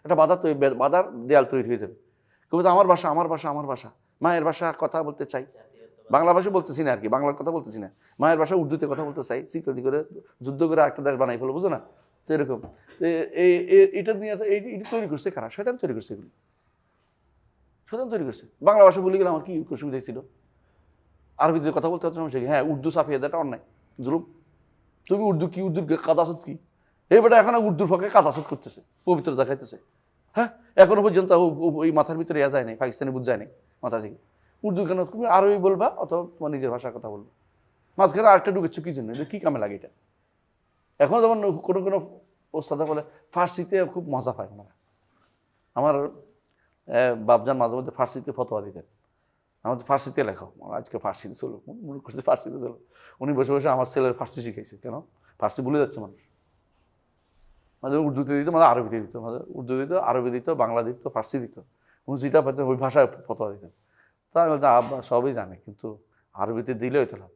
একটা বাধার দেয়াল তৈরি হয়ে যাবে। কেউ তো আমার ভাষা, আমার ভাষা, আমার ভাষা, মায়ের ভাষা কথা বলতে চাই, বাংলা ভাষা বলতেছি না আর কি, বাংলার কথা বলতেছি না, মায়ের ভাষা উর্দুতে কথা বলতে চাই, স্বীকৃতি করে যুদ্ধ করে একটা দেশ বানাই ফেলো, বুঝো না? তো এরকম এটা নিয়ে এইটা তৈরি করছে কারা? শয়তান তৈরি করছে, এগুলি শয়তান তৈরি করছে। বাংলা ভাষা বলে গেলে আমার কি অসুবিধা ছিল? আরবিতে কথা বলতে হচ্ছে সমস্যা কি? হ্যাঁ, উর্দু ছাপিয়ে দেওয়াটা অন্যায়, জুলুম। তুমি উর্দু কি, উর্দুর কাদাসত কি? এই বেটা এখন উর্দুর পক্ষে কাদাসত করতেছে, পবিত্র দেখাইতেছে। হ্যাঁ, এখনো পর্যন্ত ওই মাথার ভিতরে ইয়া যায় নাই, পাকিস্তানি বুঝ যায় নাই মাথা থেকে। উর্দু কেন? তুমি আরবি বলবা অথবা তোমার নিজের ভাষার কথা বলবো, মাঝখানে আরেকটা ঢুকেছ কি জন্য? এটা কী কামে লাগে এটা? এখন যেমন কোনো কোনো ওস্তাদা বলে ফার্সিতে খুব মজা পায় ওনারা। আমার বাপজান মাঝে মধ্যে ফার্সিতে ফতোয়া দিতেন, আমাদের ফার্সিতে লেখো, আজকে ফার্সিতে চলো, মনে করছে ফার্সিতে চলো। উনি বসে বসে আমার ছেলের ফার্সি শিখাইছে। কেন? ফার্সি ভুলে যাচ্ছে মানুষ। মাঝে উর্দুতে দিত, মাঝে আরবিতে দিত, মাঝে উর্দু দিত, আরবি দিত, বাংলা দিত, ফার্সি দিত। উনি যেটা পেতেন ওই ভাষায় ফতোয়া দিতেন। তা আমি বলতাম আব্বা সবই জানে, কিন্তু আরবিতে দিলে হইতো না।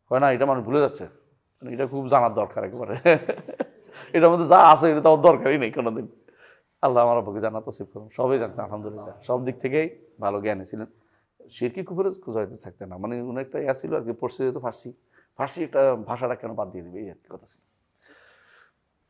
হয় না, এটা মানুষ ভুলে যাচ্ছে, এটা খুব জানার দরকার একেবারে। এটার মধ্যে যা আছে এটা তো আমার দরকারই নেই কোনোদিন। আল্লাহ আমার আব্বাকে জানা তৌফিক করুন, সবই জানতেন আলহামদুলিল্লাহ, সব দিক থেকেই ভালো জ্ঞানী ছিলেন। শিরকি কুফরে জড়িত থাকতেন না, মানে উনি একটা ইয়া ছিল আর কি, পড়ছে যেহেতু ফার্সি একটা ভাষাটা কেন বাদ দিয়ে দিবে, এই আর কি কথা ছিল।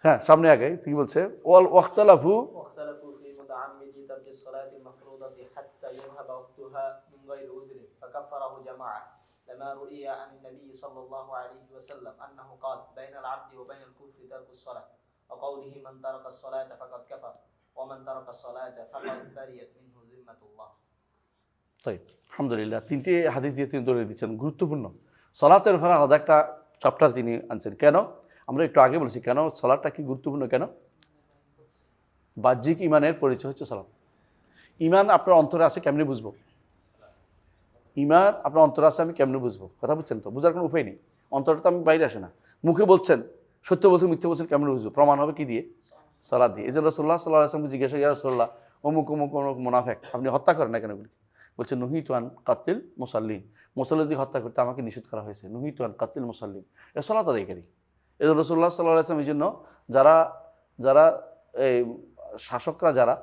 হ্যাঁ, সামনে আগে কি বলছে, ওয়াখতালাফু واختلفوا في متعمد ترك الصلاة المفروضة حتى يذهب وقتها من غير عذر فكفره جماعة لما روي عن النبي صلى الله عليه وسلم أنه قال بين العبد وبين الكفر ترك الصلاة وقوله من ترك الصلاة فقد كفر ومن ترك الصلاة فقد برئت منه ذمة الله. তাই আলহামদুলিল্লাহ, তিনটি হাদিস দিয়ে তিনি দলিল দিচ্ছেন গুরুত্বপূর্ণ। সলাতের উপর আলাদা একটা চ্যাপ্টার তিনি আনছেন। কেন? আমরা একটু আগে বলেছি কেন সলাটটা কি গুরুত্বপূর্ণ। কেন? বাহ্যিক ইমানের পরিচয় হচ্ছে সলাত। ইমান আপনার অন্তরে আছে, কেমনি বুঝবো? ইমান আপনার অন্তরে আছে, আমি কেমনি বুঝবো? কথা বুঝছেন তো? বুঝার কোনো উপায় নেই, অন্তরটা তো আমি বাইরে আসে না। মুখে বলছেন, সত্য বলছেন, মিথ্যে বলছেন, কেমনি বুঝবো? প্রমাণ হবে কি দিয়ে? সালাত দিয়ে। এই যে রাসূলুল্লাহ সাল্লাল্লাহু আলাইহি ওয়াসাল্লামকে জিজ্ঞাসা, ইয়া রাসূলুল্লাহ, অমুক অমুক অমুক মুনাফিক, আপনি হত্যা করেন না কেন? বলছে নুহিতু আন কাতিল মুসাল্লিন, মুসাল্লিদি হত্যা করতে আমাকে নিষেধ করা হয়েছে। নুহিতু আন কাতিল মুসাল্লিন, এটা সালাত আদায়কারী। এই যে রাসূলুল্লাহ সাল্লাল্লাহু আলাইহি ওয়াসাল্লাম এই জন্য যারা এই শাসকরা যারা,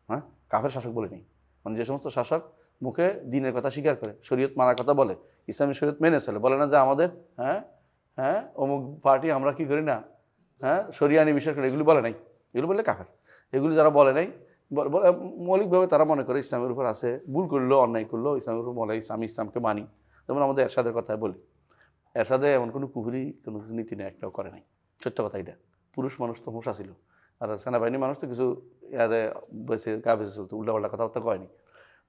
হ্যাঁ, কাফের শাসক বলে নেই। মানে যে সমস্ত শাসক মুখে দিনের কথা স্বীকার করে, শরীয়ত মানার কথা বলে, ইসলামী শরীয়ত মেনে চলে, বলে না যে আমাদের অমুক পার্টি আমরা কি করি না, শরিয়া আইনে বিশ্বাস করি, এগুলি বলে নাই, এগুলো বললে কাফের। এগুলি যারা বলে নাই, মৌলিকভাবে তারা মনে করে ইসলামের উপর আছে, ভুল করলো অন্যায় করলো ইসলামের উপর বলে আমি ইসলামকে মানি। যেমন আমাদের এরশাদের কথা বলি, এরশাদে এমন কোনো কুহুরি কোনো নীতি নেই, একটাও করে নাই। সত্য কথা এটা। পুরুষ মানুষ তো হোঁসা ছিল, আর সেনাবাহিনী মানুষ তো কিছু ইয়ারে বেশি গা বেশি চলতো, উল্টাপাল্টা কথাবার্তা কয়নি।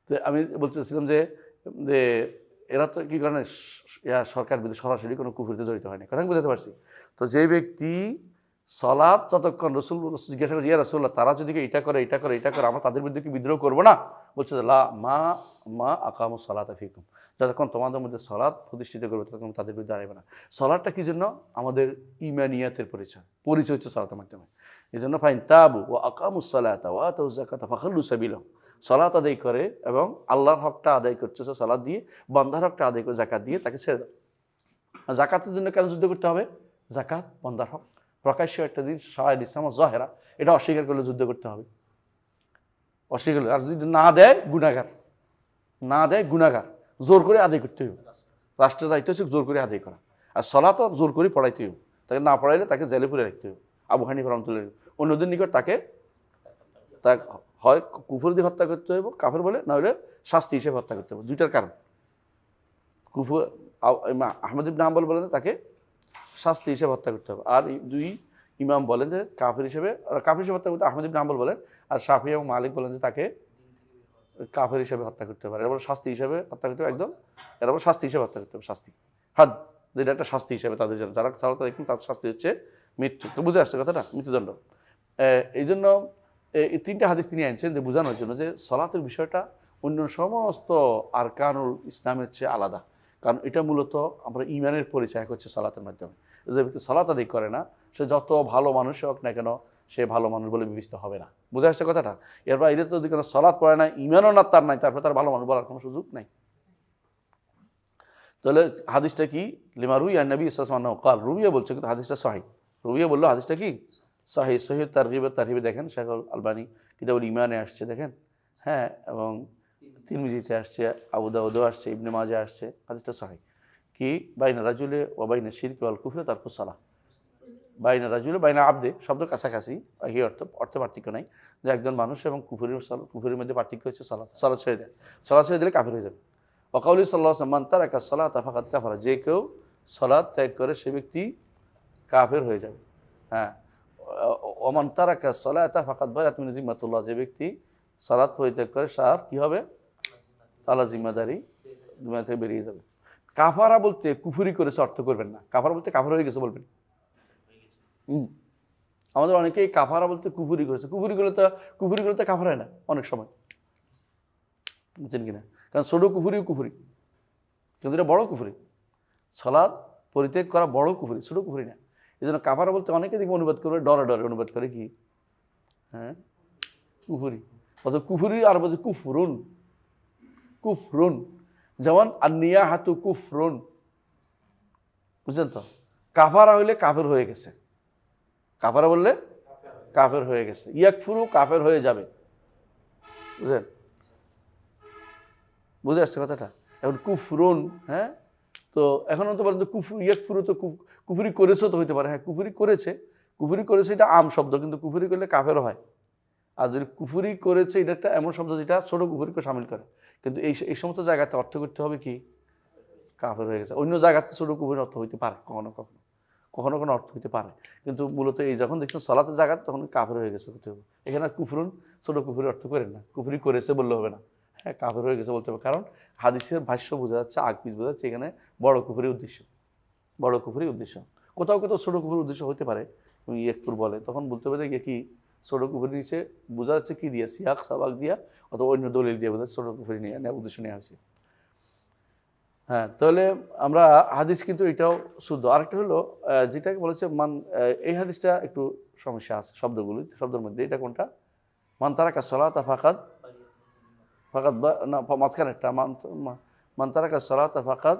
তো আমি বলতেছিলাম যে এরা তো কী কারণে সরকার বিরুদ্ধে সরাসরি কোনো কুহুরিতে জড়িত হয়নি, কথা আমি বুঝতে পারছি। তো যে ব্যক্তি সলাৎ যতক্ষণ রসুল জিজ্ঞাসা করে ইয়া রাসূলুল্লাহ তারা যদি এটা করে এটা করে এটা করে আমরা তাদের বিরুদ্ধে কি বিদ্রোহ করবো না? বলছে লা মা আকামুস সালাতা ফিকুম, যতক্ষণ তোমাদের মধ্যে সলাৎ প্রতিষ্ঠিত করবে ততক্ষণ তাদের বিরুদ্ধে দাঁড়াবে না। সলাৎটা কি জন্য? আমাদের ইমানিয়াতের পরিচয় হচ্ছে সলাতের মাধ্যমে। এই জন্য ফাইন তাবু ও আকামুস সালাতা ওয়া আতাউজ যাকাতা ফাখাল্লু সাবিলাহুম, সলাৎ আদায় করে এবং আল্লাহর হকটা আদায় করছে সলাৎ দিয়ে, বান্দার হকটা আদায় করে জাকাত দিয়ে তাকে ছেড়ে দাও। জাকাতের জন্য কেন যুদ্ধ করতে হবে? জাকাত বান্দার হক, প্রকাশ্য একটা দিন শাহেদ ইসলাম জহেরা, এটা অস্বীকার করলে যুদ্ধ করতে হবে। অস্বীকার করলে, আর যদি না দেয় গুনাহগার, না দেয় গুনাহগার, জোর করে আদায় করতে হবে। রাষ্ট্রের দায়িত্ব হচ্ছে জোর করে আদায় করা, আর সলাৎ জোর করে পড়াইতে হবে। তাকে না পড়াইলে তাকে জেলে পুরে রাখতে হবে। আবু হানিফা রাহমাতুল্লাহ অন্যদের নিকট তাকে হয় কুফর দিয়ে হত্যা করতে হবে, কাফের বলে, না হলে শাস্তি হিসেবে হত্যা করতে হবে। দুইটার কারণ, কুফর আহমদ ইবনে হাম্বল বলেন তাকে শাস্তি হিসেবে হত্যা করতে হবে, আর দুই ইমাম বলেন যে কাফের হিসেবে হত্যা করতে, আহমদ ইবনে হাম্বল বলেন, আর শাফি এবং মালিক বলেন যে তাকে কাফের হিসেবে হত্যা করতে পারে, এরপর শাস্তি হিসেবে হত্যা করতে হবে, একদম এরপর শাস্তি হিসেবে হত্যা করতে হবে, শাস্তি হাদ, যেটা একটা শাস্তি হিসেবে তাদের জন্য, যারা সালাত দেখেন তার শাস্তি হচ্ছে মৃত্যু। তো বুঝে আসছে কথাটা, মৃত্যুদণ্ড। এই জন্য এই তিনটা হাদিস তিনি আনছেন যে বোঝানোর জন্য যে সলাতের বিষয়টা অন্য সমস্ত আরকানুল ইসলামের চেয়ে আলাদা, কারণ এটা মূলত আমরা ইমানের পরিচয় হচ্ছে সলাতের মাধ্যমে। যে ব্যক্তি সলাত আদায় করে না, সে যত ভালো মানুষ হোক না কেন সে ভালো মানুষ বলে বিবেচিত হবে না। বুঝে আসছে কথাটা? এরপর এদের যদি কোনো সলাৎ পড়ে না, ইমানও না তার নাই, তারপরে তার ভালো মানুষ বলার কোনো সুযোগ নাই। তাহলে হাদিসটা কি? লিমা রুইয়া নবী সাল্লাল্লাহু আলাইহি ওয়াসাল্লাম কাল, রুইয়া বলছে কিন্তু হাদিসটা সহিহ। রুইয়া বললো হাদিসটা কি সহিহ। সহিহ তারগিবে দেখেন, শেখ আলবানী কিতাবুল ইমানে আসছে দেখেন, এবং তিরমিজিতে আসছে, আবু দাউদে আসছে, ইবনে মাজাহ আসছে, হাদিসটা সহিহ। কি বাইনা রাজুলে ও বাইনা শিরকি ওয়াল কুফরি তারকুস সালাহ, বাইনা রাজুলে বাইনা আবদে শব্দ কাছাকাছি, এই অর্থ পার্থক্য নাই, যে একজন মানুষ এবং কুফরির মধ্যে পার্থক্য হচ্ছে সালাত ছেড়ে দেয়, সালাত ছেড়ে দিলে কাফির হয়ে যাবে। ওয়াকাউলি সাল্লাল্লাহু আলাইহি ওয়াসাল্লাম মান তারাকা সালাতা ফাকাদ কাফারা, যে কেউ সালাত ত্যাগ করে সে ব্যক্তি কাফের হয়ে যাবে। ওমান তারাকা সালাতা ফাকাদ বারাত মিন জিম্মাতুল্লাহ, যে ব্যক্তি সালাত পরিত্যাগ করে তার কি হবে? আল্লাহর জিম্মাদারি থেকে বেরিয়ে যাবে। কাফারা বলতে কুফরি করেছে অর্থ করবেন না, কাফারা বলতে কাফার হয়ে গেছে বলবেন। আমাদের অনেকেই কাফারা বলতে কুফরি করেছে, কুফরি করলে তো কাফার হয় না অনেক সময়, বুঝছেন কিনা? কারণ ছোট কুফরিও কুফরি, কিন্তু এটা বড় কুফরি। সালাত পরিত্যাগ করা বড় কুফরি, ছোট কুফরি না। এই জন্য কাফারা বলতে অনেকে দেখবে অনুবাদ করে, ডরে অনুবাদ করে কি, কুফরি। অথবা কুফরি আর বলছে কুফরুন, কুফরুন, যেমন আনিয়া হাতু কুফরুন, বুঝলেন তো? কাফারা হইলে কাফের হয়ে গেছে, কাফারা বললে কাফের হয়ে গেছে, ইয়াকফুরু কাফের হয়ে যাবে, বুঝলেন? বুঝে আসছে কথাটা? এখন কুফরুন, তো এখন তো বলেন তো ইয়াকফুরু, তো কুফরি করেছে তো হইতে পারে, কুফরি করেছে এটা আম শব্দ, কিন্তু কুফরি করলে কাফেরও হয়। আর যদি কুফরি করেছে এটা একটা এমন শব্দ যেটা ছোট কুফরিকে সামিল করে, কিন্তু এই সমস্ত জায়গাতে অর্থ করতে হবে কি কাফের হয়ে গেছে। অন্য জায়গাতে ছোট কুফরির অর্থ হইতে পারে, কখনো কোনো অর্থ হইতে পারে, কিন্তু মূলত এই যখন দেখছেন সলাতের জায়গাতে তখন কাফের হয়ে গেছে হতে হবে। এখানে কুফরুন ছোট কুফরির অর্থ করেন না, কুফরি করেছে বললে হবে না, কাফের হয়ে গেছে বলতে হবে, কারণ হাদিসের ভাষ্য বোঝা যাচ্ছে, আগপিস বোঝা যাচ্ছে এখানে বড় কুফরির উদ্দেশ্য। কোথাও ছোট কুফরির উদ্দেশ্য হতে পারে, ইয়াকফুর বলে, তখন বলতে হবে যে কি ছোট কুফরি নিচে বোঝা যাচ্ছে কি দিয়া, সিয়াক সাবাক দিয়া অথবা অন্য দলিল দিয়ে বোঝা যাচ্ছে ছোট কুফরি নিয়ে উদ্দেশ্য নেওয়া হয়েছে। তাহলে আমরা হাদিস কিন্তু এটাও শুদ্ধ। আরেকটা হলো যেটাকে বলেছে এই হাদিসটা একটু সমস্যা আছে শব্দের মধ্যে, এটা কোনটা? মান তারাকা সালাতা ফাকাদ না, মাঝখানে একটা মান তারাকা সালাতা ফাকাদ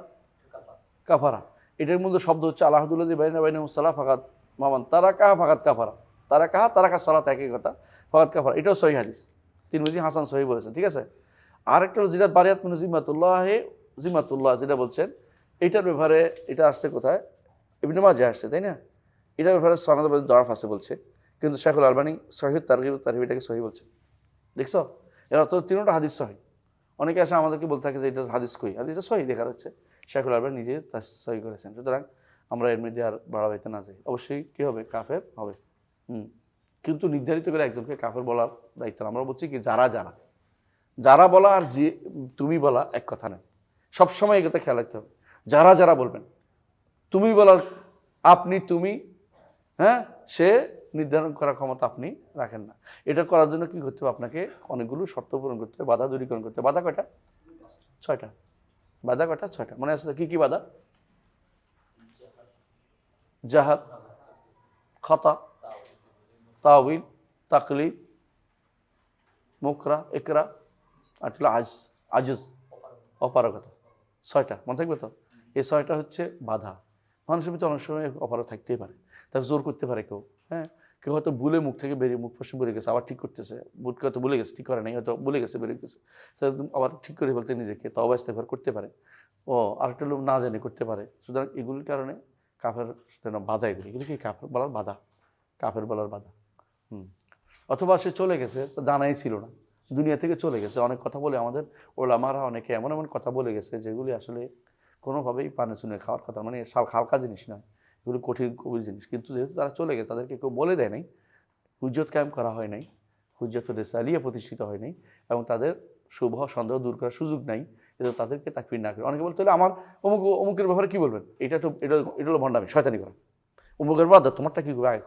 কাফারা, এটার মধ্যে শব্দ হচ্ছে আল্লাহুল্লাযী বাইনা বাইনাহুম সালাহ ফাকাদ মান তারাকা ফাকাদ কাফারা, তারাকা সালাত একই কথা, ফাকাদ কাফারা, এটাও সহিহ হাদিস। তিরমিজি হাসান সহিহ বলেছেন, ঠিক আছে। আর একটা হলো যেটা বারিয়াত মিন জিম্মাতুল্লাহ যেটা বলছেন, এইটার ব্যাপারে এটা আসছে কোথায়? ইবনে মাজাহ আসছে, তাই না? এটার ব্যাপারে সনদ দরাফ আছে বলছে, কিন্তু শাইখুল আলবানী সহিহ তারগিব তারহিব এটাকে সহিহ বলছে। দেখছো, এরা তো তিনটা হাদিস সহিহ। অনেকে আসে আমাদেরকে বলতে থাকে যে এটা হাদিস কই, হাদিসটা সহিহ দেখা যাচ্ছে, শাইখুল আলবানী নিজে তা সহিহ করেছেন। সুতরাং আমরা এর মধ্যে আর বাড়াবাইতে না যাই। অবশ্যই কী হবে? কাফের হবে। কিন্তু নির্ধারিত করে একজনকে কাফের বলার দায়িত্ব না। আমরা বলছি কি যারা বলা আর যে তুমি বলা এক কথা নেই, সবসময় এই কথা খেয়াল রাখতে হবে। যারা বলবেন তুমি বলার আপনি তুমি, হ্যাঁ, সে নির্ধারণ করার ক্ষমতা আপনি রাখেন না। এটা করার জন্য কি করতে হবে? আপনাকে অনেকগুলো শর্ত পূরণ করতে হবে, বাধা দূরীকরণ করতে হবে। বাধা কয়টা? 6টা। বাধা কয়টা? 6টা। মনে আছে কি কি বাধা? জাহাদ, খাতা, তাওয়িল, তাকলিদ, মুকরা, ইকরা, আর হলো আজিজ, অপারগতা। 6টা মনে থাকবে তো? এই 6টা হচ্ছে বাধা। মানুষের ভিতরে অনেক সময় অপারগ থাকতেই পারে, তাকে জোর করতে পারে কেউ। হ্যাঁ, কেউ হয়তো ভুলে মুখ থেকে বেরিয়ে মুখ পশ্চিম বেরিয়ে গেছে, আবার ঠিক করতেছে, বুটকে হয়তো ভুলে গেছে, ঠিক করে নাই, হয়তো ভুলে গেছে, বেরিয়ে গেছে, আবার ঠিক করে বলতে নিজেকে তওবা ইস্তেগফার করতে পারে। আরেকটা লোক না জানি করতে পারে। সুতরাং এগুলির কারণে কাফের বাধা, এগুলি কি কাফের বলার বাধা, কাফের বলার বাধা। অথবা সে চলে গেছে, তো জানাই ছিল না, দুনিয়া থেকে চলে গেছে। অনেক কথা বলে আমাদের ওলামারা অনেকে এমন এমন কথা বলে গেছে যেগুলি আসলে কোনোভাবেই পানে শুনে খাওয়ার কথা, মানে হালকা জিনিস নয়, এগুলো কঠিন গভীর জিনিস। কিন্তু যেহেতু তারা চলে গেছে, তাদেরকে কেউ বলে দেয় নাই, হুজ্জত কায়েম করা হয় নাই, হুজ্জত রিসালিয়া প্রতিষ্ঠিত হয় নাই, এবং তাদের শুভ সন্দেহ দূর করার সুযোগ নাই, কিন্তু তাদেরকে তাকফির না করে। অনেকে বলতে হলে আমার অমুকের ব্যাপারে কী বলবেন, এটা হলো ভণ্ডামি, শয়তানি করা। অমুকের বাদ তোমারটা কী করে আগে।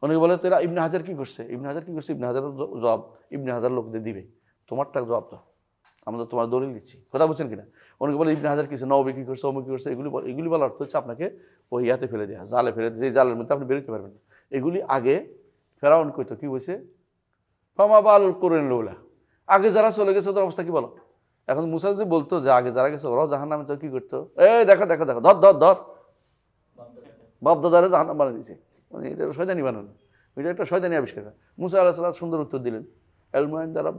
অনেকে বলে তো এরা ইবনে হাজার কী করছে, ইবনে হাজার জবাব ইবনে হাজার লোকদের দিবে, তোমারটা জবাব দাও, আমরা তো তোমার দলিল দিচ্ছি। কথা বলছেন কিনা? অনেকে বলে ইবনে হাজার কিছু নবী কী করছে, অমুক কী করছে, এগুলি বলার অর্থ হচ্ছে আপনাকে ওই ইয়াতে ফেলে দেওয়া, জালে ফেলে দিয়ে, যে জালের মধ্যে আপনি বেরোতে পারবেন না। এগুলি আগে ফেরাউন কইতো, কী বলছে? ফামা বাল করেন লৌলা, আগে যারা চলে গেছে ওদের অবস্থা কী বলো? এখন মুসা যদি বলতো যে আগে যারা গেছে ওরাও জাহান্নামে, তো কী করতো? দেখো ধর বাপ দাদারা জাহান্নাম বানিয়ে দিয়েছে, মানে এটা শয়তানি বানানো, এটা একটা শয়তানি আবিষ্কার। মুসা আলাইহিস সালাম সুন্দর উত্তর দিলেন, এলমুন দ্বারা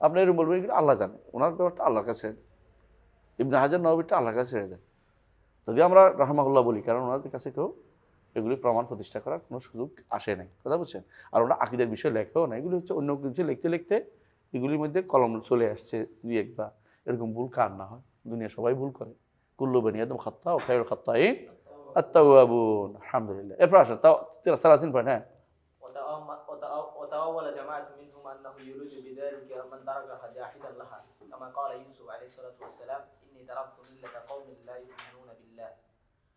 আপনি এরকম বলবেন, আল্লাহ জানে, ওনার ব্যাপারটা আল্লাহর কাছে, ইবনে হাজার নবীরটা আল্লাহর কাছে ছেড়ে দেন। তবে আমরা রাহমাহুল্লাহ বলি, কারণ ওনাদের কাছে কেউ এগুলি প্রমাণ প্রতিষ্ঠা করার কোনো সুযোগ আসে নাই। কথা বুঝছেন? আর ওরা আকিদের বিষয় লেখেও না, এগুলি হচ্ছে অন্য কিছু লিখতে এগুলির মধ্যে কলম চলে আসছে দুই একবার। এরকম ভুল কার না হয়? দুনিয়া সবাই ভুল করে। কুল্লু বানি আদম খাত্তা ও খায়রুল খাত্তাইন আত-তাওয়াবুন। আলহামদুলিল্লাহ। এরপর আসেন তাও 30 পয়েন্ট। হ্যাঁ, وتأول جماعة منهم أنه يريد بذلك من تركها جاحدا لها كما قال يوسف عليه الصلاة والسلام إني تركت ملة قوم لا يؤمنون بالله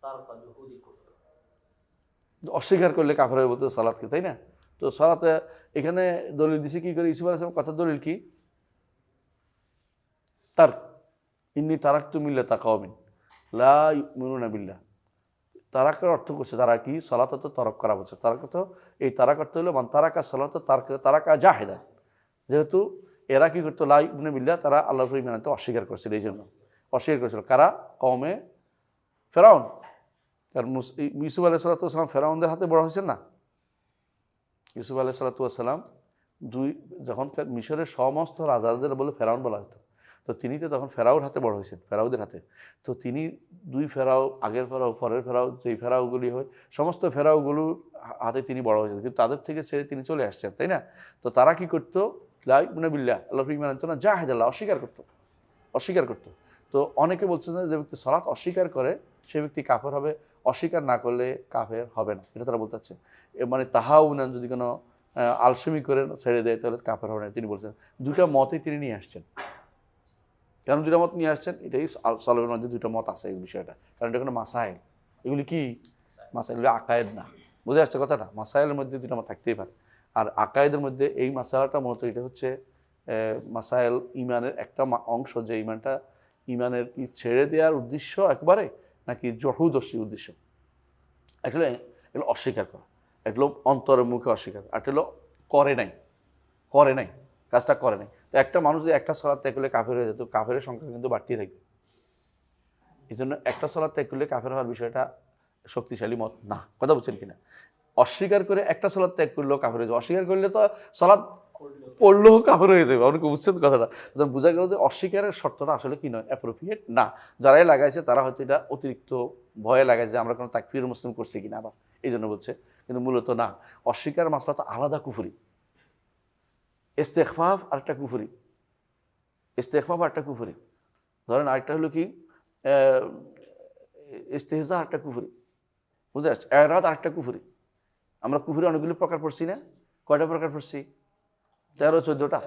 ترك جهود كفر। অস্বীকার করলে কাফের হয়ে বলতে সালাতকে, তাই না? তো সালাতে এখানে দলিল দিছে কি করে? ইউসুফ আলাইহিস সালাম কথার দলিল কি? তার ইন্নী তারাকতু মিল্লাতা কওমিন লা ইউমিনুনা বিল্লাহ। তারাকের অর্থ করছে তারা কি? সালাত তো তরক করা বলছে। তারাক তো এই তারাক অর্থ হলো মান তারাকা সালাত তারাকা জাহেদা। যেহেতু এরা কি করতো? লা ইউমিনুনা বিল্লাহ, তারা আল্লাহর উপর ঈমান আনতে অস্বীকার করছিল। এই জন্য অস্বীকার করেছিল কারা? কওমে ফেরাউন। আর ইউসুফ আলাইহিস সালাম ফেরাউনদের হাতে বড় হয়েছেন না? ইউসুফ আলাইহিস সালাম যখন মিশরের সমস্ত রাজাদের বলে ফেরাউন বলা হতো, তো তিনি তো তখন ফেরাউর হাতে বড় হয়েছেন, ফেরাউদের হাতে। তো তিনি দুই ফেরাও, আগের ফেরাও, পরের ফেরাও, যেই ফেরাওগুলি হয় সমস্ত ফেরাওগুলোর হাতে তিনি বড় হয়েছেন, কিন্তু তাদের থেকে ছেড়ে তিনি চলে আসছেন, তাই না? তো তারা কি করতো? লা ইউমিনু বিল্লাহ, আল্লাহর উপর ঈমান আনতো না, জাহেদাল্লাহ, অস্বীকার করতো। তো অনেকে বলছে যে ব্যক্তি সালাত অস্বীকার করে সে ব্যক্তি কাফের হবে, অস্বীকার না করলে কাফের হবে না, এটা তারা বলতে চাচ্ছে। মানে তাহাউনান, যদি কোনো আলসেমি করে ছেড়ে দেয় তাহলে কাফের হবে না। তিনি বলছেন দুটা মতই তিনি নিয়ে আসছেন। কেন দুটা মত নিয়ে আসছেন? এটাই সলভের মধ্যে দুটো মত আছে এই বিষয়টা, কারণ এটা কোনো মাসাইল। এগুলি কি মাসাইল? এগুলি আকায়েদ না। বুঝে আসছে কথাটা? মাসাইলের মধ্যে দুটো মত থাকতেই পারে। আর আকায়েদের মধ্যে এই মাসাইলটা মূলত এটা হচ্ছে মাসাইল ইমানের একটা অংশ, যে ইমানের কি ছেড়ে দেওয়ার উদ্দেশ্য একবারে, নাকি জহুদস্যী উদ্দেশ্য। এগুলো অস্বীকার করা, এগুলো অন্তরের মুখে অস্বীকার, আর এগুলো করে নাই, কাজটা করে নাই। তো একটা মানুষ যদি একটা সালাত ত্যাগ করলে কাফের হয়ে যেত, কাফের সংখ্যা কিন্তু বাড়তেই থাকবে। এই জন্য একটা সালাত ত্যাগ করলে কাফের হওয়ার বিষয়টা শক্তিশালী মত না। কথা বলছেন কিনা? অস্বীকার করে একটা সালাত ত্যাগ করলেও কাফের হয়ে যাবে। অস্বীকার করলে তো সালাত পড়লেও কাফের হয়ে যাবে। অনেকে বুঝছেন কথাটা? বোঝা গেল যে অস্বীকারের শর্তটা আসলে কি নয়, অ্যাপ্রোপ্রিয়েট না। যারাই লাগাইছে তারা হয়তো এটা অতিরিক্ত ভয়ে লাগাইছে, আমরা কোনো তাকফির মুসলিম করছি কিনা আবার এই জন্য বলছে, কিন্তু মূলত না। অস্বীকার মাসলা তো আলাদা কুফরি। ইস্তেগফার আরেকটা কুফরি, ইস্তেগফার আরেকটা কুফরি। ধরেন আরেকটা হলো কি ইস্তেহজা আরেকটা কুফরি, বুঝতে পারছি? এরাদ আরেকটা কুফরি। আমরা কুফরি অনেকগুলি প্রকার পড়ছি না? কয়টা প্রকার পড়ছি? 13-14টা।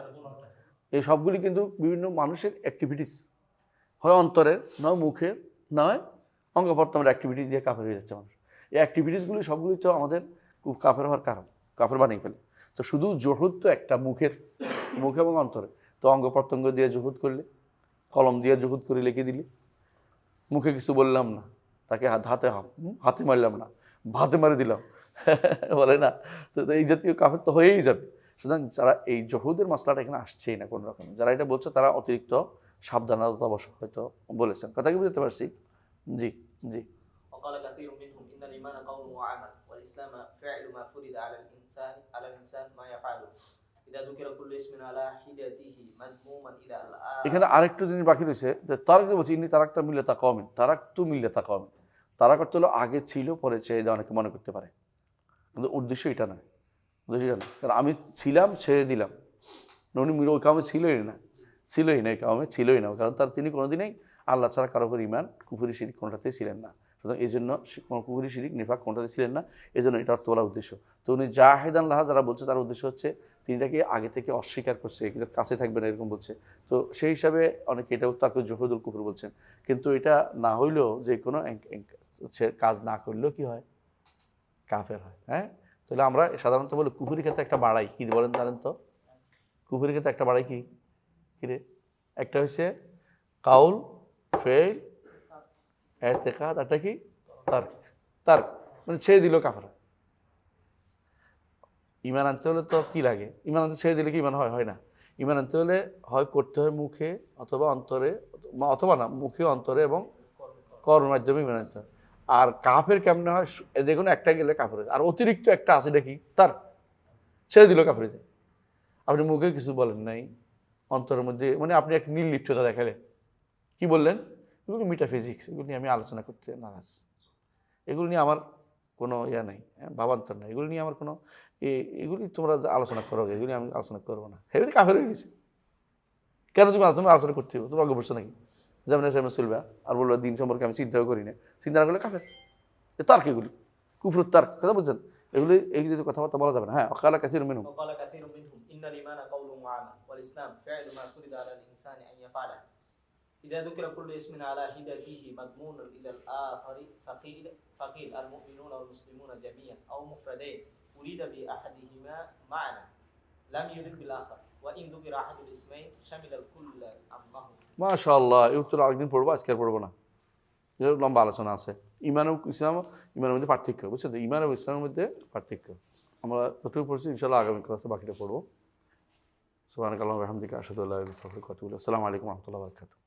এই সবগুলি কিন্তু বিভিন্ন মানুষের অ্যাক্টিভিটিস, হয় অন্তরের, নয় মুখের, নয় অঙ্গ প্রত্যঙ্গের অ্যাক্টিভিটিস দিয়ে কাফের হয়ে যাচ্ছে মানুষ। এই অ্যাক্টিভিটিসগুলি সবগুলি তো আমাদের কাফের হওয়ার কারণ, কাফের বানিয়ে ফেলে। তো শুধু জহুদ তো একটা মুখে এবং অন্তরে। তো অঙ্গ প্রত্যঙ্গ দিয়ে জহুদ করলে, কলম দিয়ে জহুদ করে লিখে দিলে, মুখে কিছু বললাম না, তাকে হাতে মারলাম না, ভাতে মারি দিলাম, বলে না? তো এই জাতীয় কাফের তো হয়েই যাবে। সুতরাং যারা এই জহুদের মাসলাটা এখানে আসছেই না কোনো রকম, যারা এটা বলছে তারা অতিরিক্ত সাবধানতা অবশ্য হয়তো বলেছেন। কথা কি বুঝতে পারছি? জি জি। وقال كثير منهم إن الإيمان قول وعمل والإسلام فعل ما فرض على الإنسان ما يفعله إذا ذكر كل اسم على حدته مذموما إلى الآخر। এখানে আরেকটু জিনিস বাকি রয়েছে, যে তারাক বলছি ইনি তারাকটা মিল্লাতা কওমিন, তারাকতু মিল্লাতা কওমিন। তারাক অর্থ হলো আগে ছিল পরে ছেড়ে দেওয়া, অনেকে মনে করতে পারে, কিন্তু উদ্দেশ্য এটা নয়, উদ্দেশ্য এটা নয়। কারণ আমি ছিলাম ছেড়ে দিলাম, উনি ওই কামে ছিলই না, ছিলই না, এই কামে ছিলই না, কারণ তিনি কোনোদিনই আল্লাহ ছাড়া কারো উপর ইমান, কুফরি শিরিক কোনোটাতেই ছিলেন না। সুতরাং এই জন্য কুফরি শিরিক নিফাক কোনোটাতে ছিলেন না, এই জন্য এটা অর্থ বলা উদ্দেশ্য। তো উনি জাহেদান লাহা যারা বলছে তার উদ্দেশ্য হচ্ছে তিনি এটাকে আগে থেকে অস্বীকার করছে, কিন্তু কাছে থাকবে না এরকম বলছে। তো সেই হিসাবে অনেকে এটা তাকে জহুদুল কুফর বলছেন। কিন্তু এটা না হইলেও যে কোনো কাজ না করলেও কি হয়? কাফের হয়। হ্যাঁ, তাহলে আমরা সাধারণত বলি কুফরি ক্ষেত্রে একটা বাড়াই, কি বলেন জানেন তো? কুফরি ক্ষেত্রে একটা বাড়াই কি কিরে? একটা হচ্ছে কাউল, ফেল, এতেকাদ, একটা কি তার্ক। তার্ক মানে ছেড়ে দিল কাফের। ইমান আনতে হলে তো কি লাগে? ইমান আনতে ছেড়ে দিলে কি ইমান হয়? হয় না। ইমান আনতে হলে হয় করতে হয় মুখে অথবা অন্তরে, অথবা না মুখে, অন্তরে এবং কর্মের মাধ্যমে ইমান আনতে হয়। আর কাফের কেমনে হয়? যে কোনো একটা গেলে কাফের হয়ে যায়। আর অতিরিক্ত একটা আছে, এটা কি? তার ছেড়ে দিল কাফের হয়ে যায়। আপনি মুখে কিছু বলেন নাই, অন্তরের মধ্যে মানে আপনি এক নির্লিপ্ততা দেখালেন, কি বললেন? এগুলো মেটাফিজিক্স, এগুলো নিয়ে আমি আলোচনা করতে নারাজ, এগুলো নিয়ে আমার কোনো ইয়া নেই, ভাবান্তর নাই, এগুলো নিয়ে আমার কোনো এগুলি তোমরা আলোচনা করো, এগুলি আমি আলোচনা করবো না। হেবি কাফের হয়ে গেছে। কেন তুমি আলোচনা করতে হবে? তুমি আগে বসছো নাকি? যেমন এসে চলবে আর বললো দিন সম্পর্কে আমি চিন্তাও করি না, চিন্তা না করলে কাফের। তার্ক এগুলি কুফরুত তার্ক, কথা বলছেন? এগুলি এই যদি কথাবার্তা বলা যাবে না। হ্যাঁ, অকালা কাসির মিনহুম, وقال كثير منهم إن الإيمان قول وعمل والإسلام فعل ما فرض على الإنسان أن يفعله إذا ذكر كل اسم على حدته مضمون إلى الآخر فقيل المؤمنون والمسلمون جميعا أو مفردين أريد بأحدهما معنى لم يرد بالآخر وإن ذكر أحد الاسمين شمل الكل عمه। মাশাআল্লাহ। এই উত্তর আরেকদিন পড়বো, আজকে আর পড়বো না। এর লম্বা আলোচনা আছে। ইমান ও ইসলাম, ইমানের মধ্যে পার্থক্য, বুঝছেন তো? ইমান ও ইসলামের মধ্যে পার্থক্য আমরা যতটুকু পড়ছি, ইনশাআল্লাহ আগামী ক্লাসে বাকিটা পড়বো। সুবহানাকাল্লাহু ওয়া বিহামদিকা আশহাদু আল্লা ইলাহা ইল্লা আনতা আস্তাগফিরুকা ওয়া আতুবু ইলাইক। আসসালামু আলাইকুম ওয়া রাহমাতুল্লাহি ওয়া বারাকাতুহু।